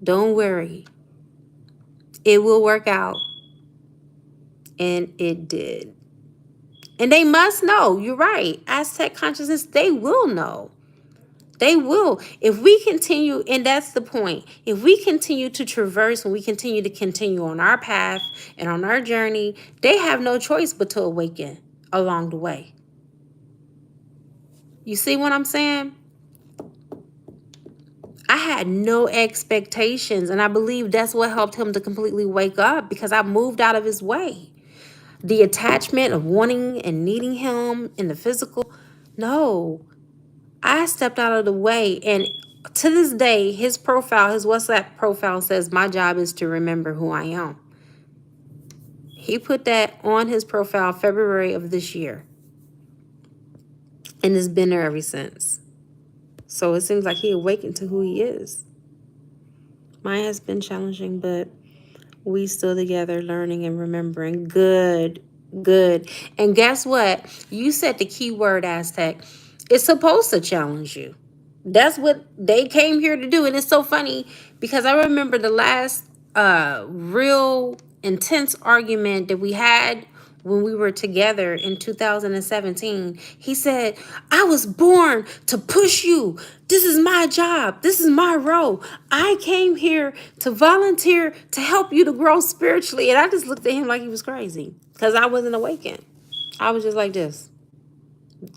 Don't worry. It will work out. And it did. And they must know. You're right. Aztec consciousness, they will know. They will. If we continue, and that's the point, if we continue to traverse and we continue on our path and on our journey, they have no choice but to awaken along the way. You see what I'm saying? I had no expectations, and I believe that's what helped him to completely wake up, because I moved out of his way. The attachment of wanting and needing him in the physical, no. I stepped out of the way, and to this day, his profile, his WhatsApp profile says, my job is to remember who I am. He put that on his profile February of this year, and it's been there ever since. So it seems like he awakened to who he is. Mine has been challenging, but we still together, learning and remembering. Good. And guess what? You said the key word, Aztec. It's supposed to challenge you. That's what they came here to do. And it's so funny because I remember the last real intense argument that we had when we were together in 2017. He said, I was born to push you. This is my job. This is my role. I came here to volunteer to help you to grow spiritually. And I just looked at him like he was crazy because I wasn't awakened. I was just like this.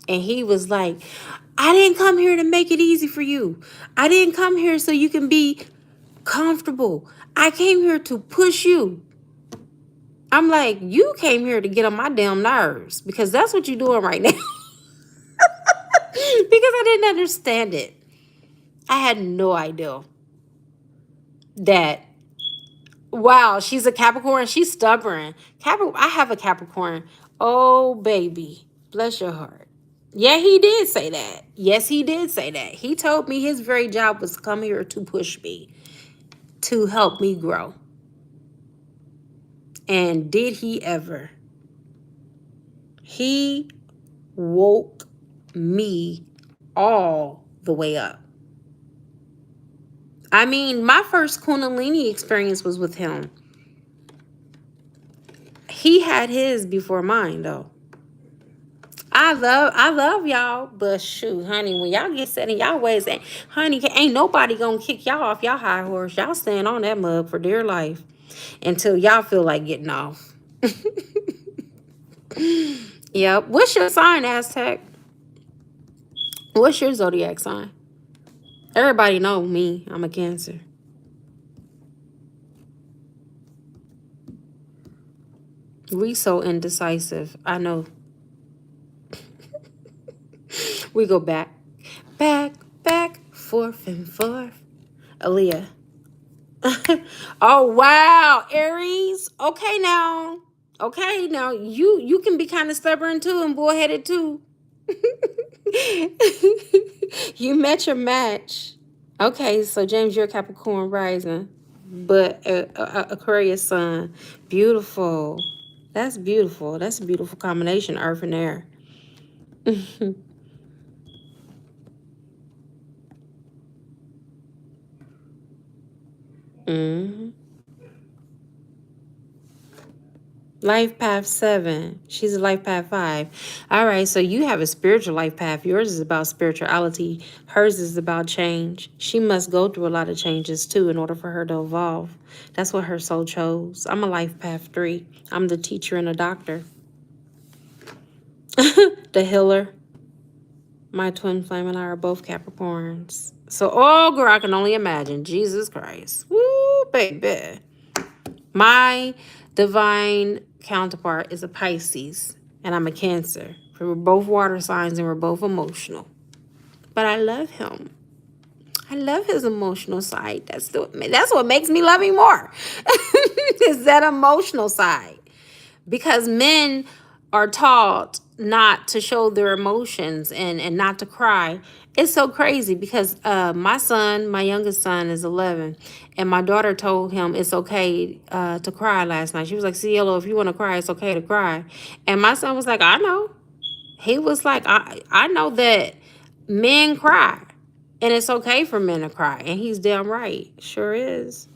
And he was like, I didn't come here to make it easy for you. I didn't come here so you can be comfortable. I came here to push you. I'm like, you came here to get on my damn nerves, because that's what you're doing right now. Because I didn't understand it. I had no idea that, wow, she's a Capricorn. She's stubborn. I have a Capricorn. Oh, baby. Bless your heart. Yeah, he did say that. Yes, he did say that. He told me his very job was to come here to push me, to help me grow. And did he ever? He woke me all the way up. I mean, my first Kundalini experience was with him. He had his before mine, though. I love y'all, but shoot, honey, when y'all get set in y'all ways, honey, ain't nobody gonna kick y'all off y'all high horse. Y'all stand on that mug for dear life until y'all feel like getting off. Yep. What's your sign, Aztec? What's your zodiac sign? Everybody know me. I'm a Cancer. We so indecisive. I know. We go back, forth and forth. Aaliyah. Oh, wow. Aries. Okay, now. You can be kind of stubborn too and bullheaded too. You met your match. Okay, so James, you're a Capricorn rising, but Aquarius sun. Beautiful. That's beautiful. That's a beautiful combination, earth and air. Mm-hmm. Life path 7. She's a life path 5. All right, so you have a spiritual life path. Yours is about spirituality. Hers is about change. She must go through a lot of changes too in order for her to evolve. That's what her soul chose. I'm a life path 3. I'm the teacher and the doctor. The healer. My twin flame and I are both Capricorns. So, oh girl, I can only imagine. Jesus Christ. Woo, baby. My divine counterpart is a Pisces, and I'm a Cancer. We're both water signs, and we're both emotional. But I love him. I love his emotional side. That's what makes me love him more. Is that emotional side. Because men are taught not to show their emotions and not to cry. It's so crazy because my son, my youngest son, is 11, and my daughter told him it's okay to cry last night. She was like, "Cielo, if you want to cry, it's okay to cry." And my son was like, "I know." He was like, I know that men cry, and it's okay for men to cry." And he's damn right. Sure is.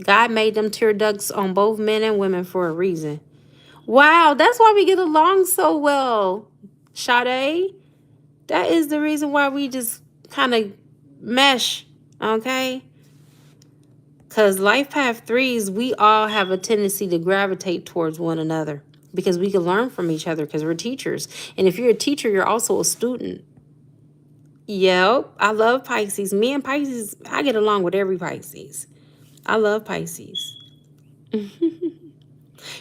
God made them tear ducts on both men and women for a reason. Wow, that's why we get along so well, Sade. That is the reason why we just kind of mesh, okay? Because life path threes, we all have a tendency to gravitate towards one another because we can learn from each other because we're teachers. And if you're a teacher, you're also a student. Yep, I love Pisces. Me and Pisces, I get along with every Pisces. I love Pisces.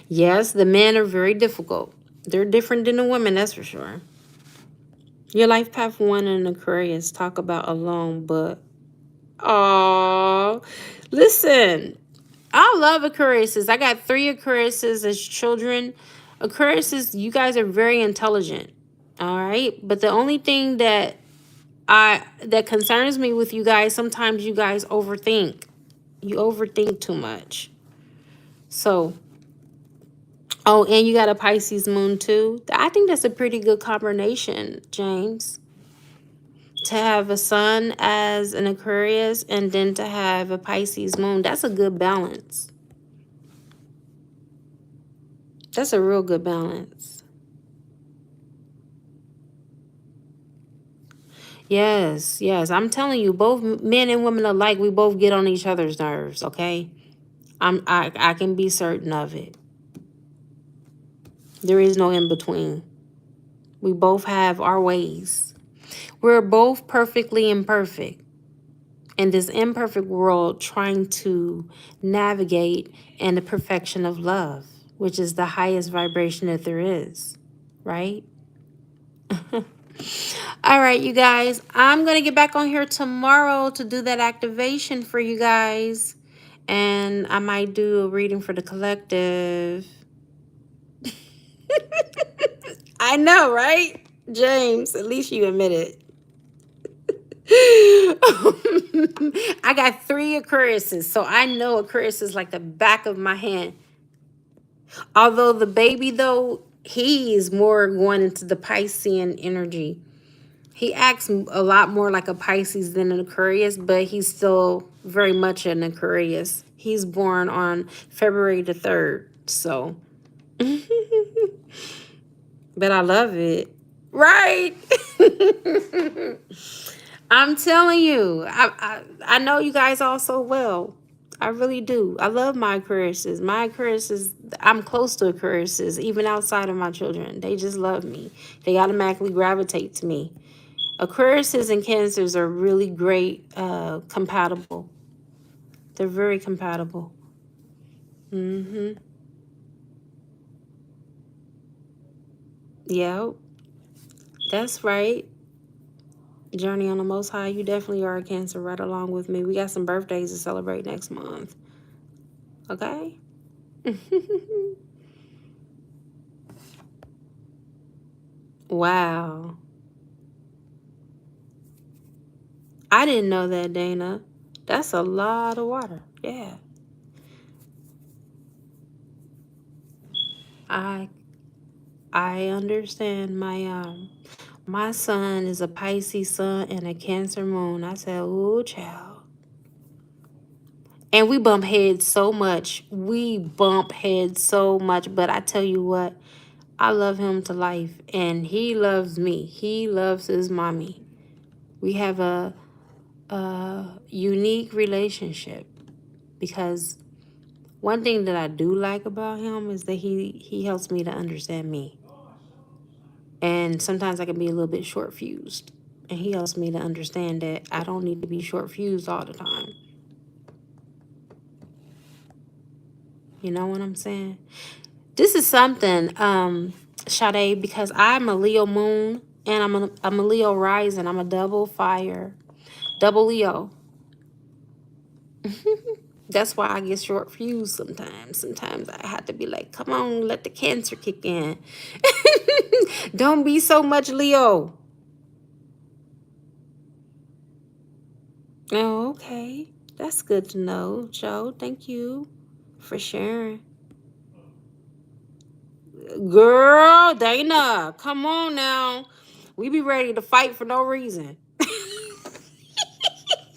Yes, the men are very difficult. They're different than the women, that's for sure. Your life path one in Aquarius talk about alone, but oh, listen, I love Aquariuses. I got 3 Aquariuses as children. Aquariuses, you guys are very intelligent, all right. But the only thing that concerns me with you guys, sometimes you guys overthink. You overthink too much. So, oh, and you got a Pisces moon too. I think that's a pretty good combination, James. To have a sun as an Aquarius and then to have a Pisces moon, that's a good balance. That's a real good balance. Yes, yes. I'm telling you, both men and women alike, we both get on each other's nerves, okay? I can be certain of it. There is no in between. We both have our ways. We're both perfectly imperfect in this imperfect world trying to navigate in the perfection of love, which is the highest vibration that there is, right? All right, you guys, I'm going to get back on here tomorrow to do that activation for you guys. And I might do a reading for the collective. I know, right? James, at least you admit it. I got 3 Aquariuses, so I know Aquarius is like the back of my hand. Although the baby, though, he is more going into the Piscean energy. He acts a lot more like a Pisces than an Aquarius, but he's still very much an Aquarius. He's born on February the 3rd, so. But I love it. Right? I'm telling you, I know you guys all so well. I really do. I love my Aquariuses. My Aquariuses, I'm close to Aquariuses, even outside of my children. They just love me. They automatically gravitate to me. Aquariuses and Cancers are really great, compatible. They're very compatible. Mm-hmm. Yep. That's right. Journey on the Most High, you definitely are a Cancer right along with me. We got some birthdays to celebrate next month. Okay? Wow. I didn't know that, Dana. That's a lot of water. Yeah. I understand. My son is a Pisces sun and a Cancer moon. I said, "Ooh, child." And we bump heads so much. We bump heads so much. But I tell you what, I love him to life. And he loves me. He loves his mommy. We have a unique relationship. Because one thing that I do like about him is that he helps me to understand me. And sometimes I can be a little bit short fused. And he helps me to understand that I don't need to be short fused all the time. You know what I'm saying? This is something, Sade, because I'm a Leo moon and I'm a Leo rising. I'm a double fire, double Leo. That's why I get short fused sometimes. Sometimes I have to be like, come on, let the Cancer kick in. Don't be so much Leo. Oh, okay. That's good to know, Joe. Thank you for sharing. Girl, Dana, come on now. We be ready to fight for no reason.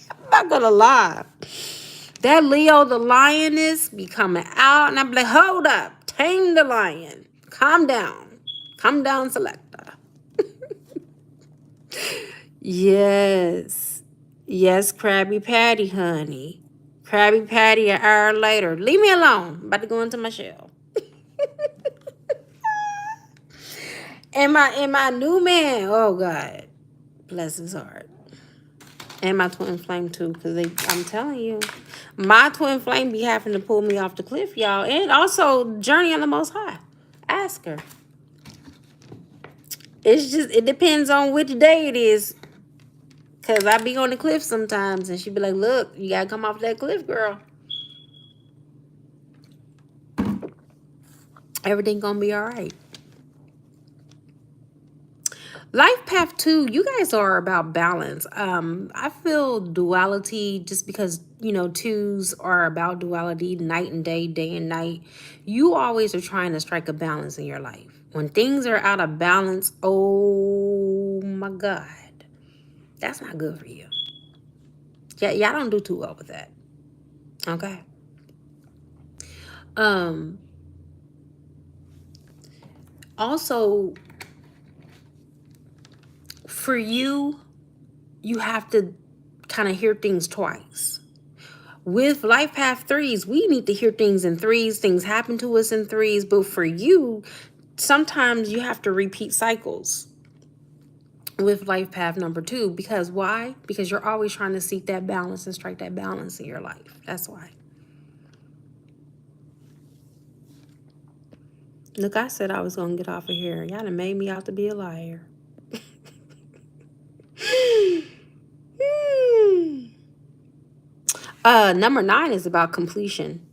I'm not gonna lie. That Leo the lioness be coming out, and I'm like, hold up, tame the lion. Calm down. Calm down, selector. Yes. Yes, Krabby Patty, honey. Krabby Patty an hour later. Leave me alone. I'm about to go into my shell. And my new man, oh God, bless his heart. And my twin flame too, because I'm telling you, my twin flame be having to pull me off the cliff, y'all. And also journey on the most high. Ask her. It depends on which day it is. Cause I be on the cliff sometimes and she be like, look, you gotta come off that cliff, girl. Everything gonna be all right. Life Path 2, you guys are about balance. I feel duality just because, twos are about duality, night and day, day and night. You always are trying to strike a balance in your life. When things are out of balance, oh my God, that's not good for you. Yeah, y'all don't do too well with that. Okay. Also, for you, you have to kind of hear things twice. With Life Path 3s, we need to hear things in threes. Things happen to us in threes. But for you, sometimes you have to repeat cycles with Life Path number 2. Because why? Because you're always trying to seek that balance and strike that balance in your life. That's why. Look, I said I was going to get off of here. Y'all done made me out to be a liar. Number 9 is about completion.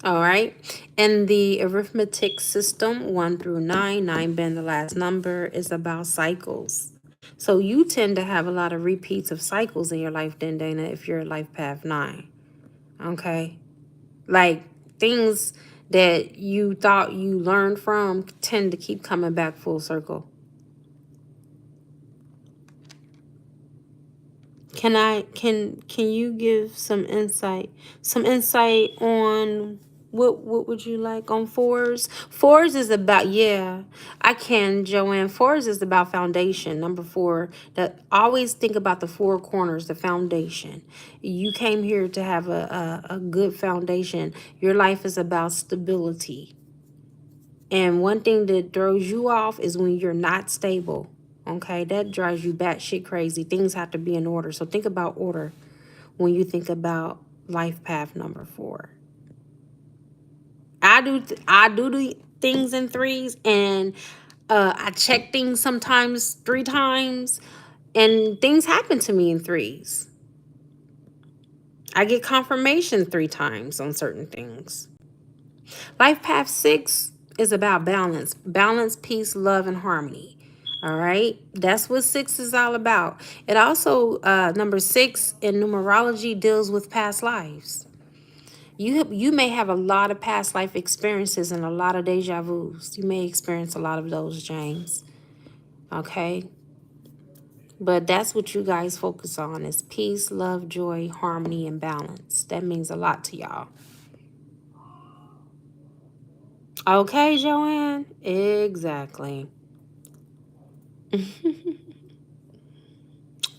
All right. And the arithmetic system, 1 through 9, 9 being the last number, is about cycles. So you tend to have a lot of repeats of cycles in your life, then, Dana, if you're Life Path 9. Okay. Like things that you thought you learned from tend to keep coming back full circle. Can you give some insight on what would you like on fours? Fours is about, yeah, I can, Joanne. Fours is about foundation. Number 4, that always think about the 4 corners, the foundation. You came here to have a good foundation. Your life is about stability. And one thing that throws you off is when you're not stable. Okay, that drives you batshit crazy. Things have to be in order. So think about order when you think about Life Path number 4. I do the things in threes, and I check things sometimes 3 times, and things happen to me in threes. I get confirmation 3 times on certain things. Life Path 6 is about balance. Balance, peace, love, and harmony. All right. That's what 6 is all about. It also, number 6 in numerology deals with past lives. You may have a lot of past life experiences and a lot of deja vus. You may experience a lot of those, James. Okay. But that's what you guys focus on is peace, love, joy, harmony, and balance. That means a lot to y'all. Okay, Joanne? Exactly.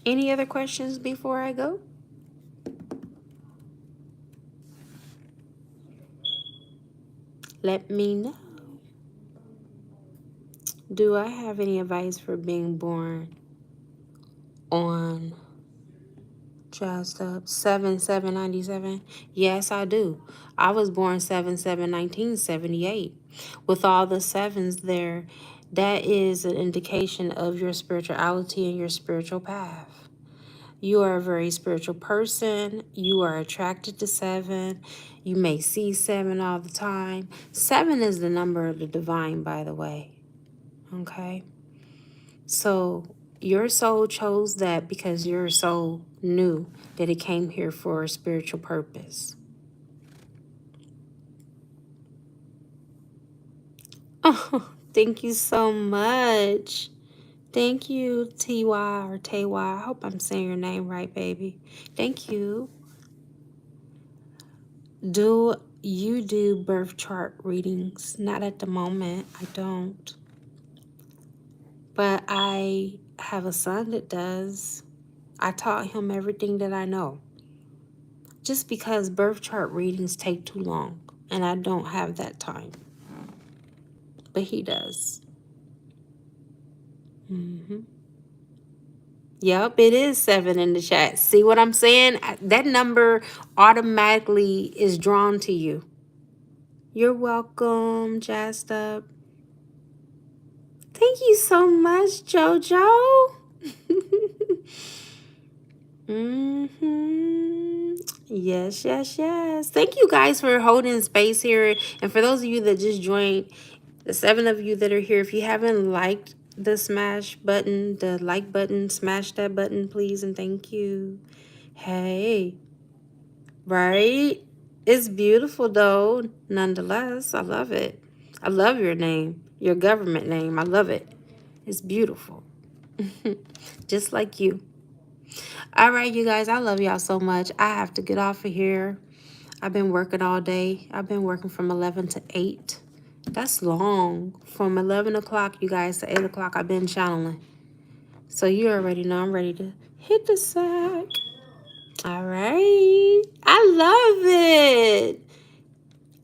Any other questions before I go? Let me know. Do I have any advice for being born on Jazzed Up 7/7/97? Yes, I do. I was born 7/7/1978. With all the sevens there, that is an indication of your spirituality and your spiritual path. You are a very spiritual person. You are attracted to 7. You may see 7 all the time. 7 is the number of the divine, by the way. Okay? So your soul chose that because your soul knew that it came here for a spiritual purpose. Oh, thank you so much. Thank you, TY or TY. I hope I'm saying your name right, baby. Thank you. Do you do birth chart readings? Not at the moment. I don't. But I have a son that does. I taught him everything that I know. Just because birth chart readings take too long, and I don't have that time. But he does. Yep, it is 7 in the chat. See what I'm saying? That number automatically is drawn to you. You're welcome, Jazzed Up. Thank you so much, JoJo. Yes, yes, yes. Thank you guys for holding space here. And for those of you that just joined, the 7 of you that are here, if you haven't liked the smash button, the like button, smash that button, please, and thank you. Hey, right? It's beautiful, though, nonetheless. I love it. I love your name, your government name. I love it. It's beautiful. Just like you. All right, you guys, I love y'all so much. I have to get off of here. I've been working all day. I've been working from 11 to 8. That's long. From 11 o'clock, you guys, to 8 o'clock, I've been channeling. So you already know I'm ready to hit the sack. All right. I love it.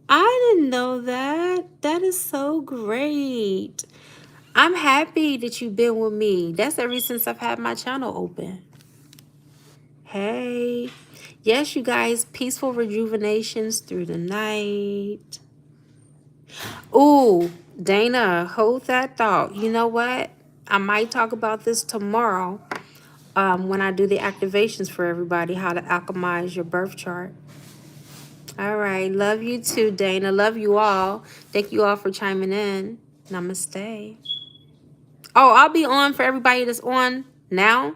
I didn't know that. That is so great. I'm happy that you've been with me. That's ever since I've had my channel open. Hey. Yes, you guys, peaceful rejuvenations through the night. Ooh, Dana, hold that thought. You know what? I might talk about this tomorrow when I do the activations for everybody, how to alchemize your birth chart. All right. Love you too, Dana. Love you all. Thank you all for chiming in. Namaste. Oh, I'll be on for everybody that's on now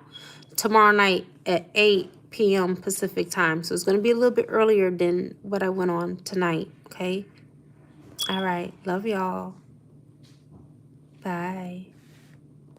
tomorrow night at 8 p.m. Pacific time. So it's going to be a little bit earlier than what I went on tonight. Okay. All right. Love y'all. Bye.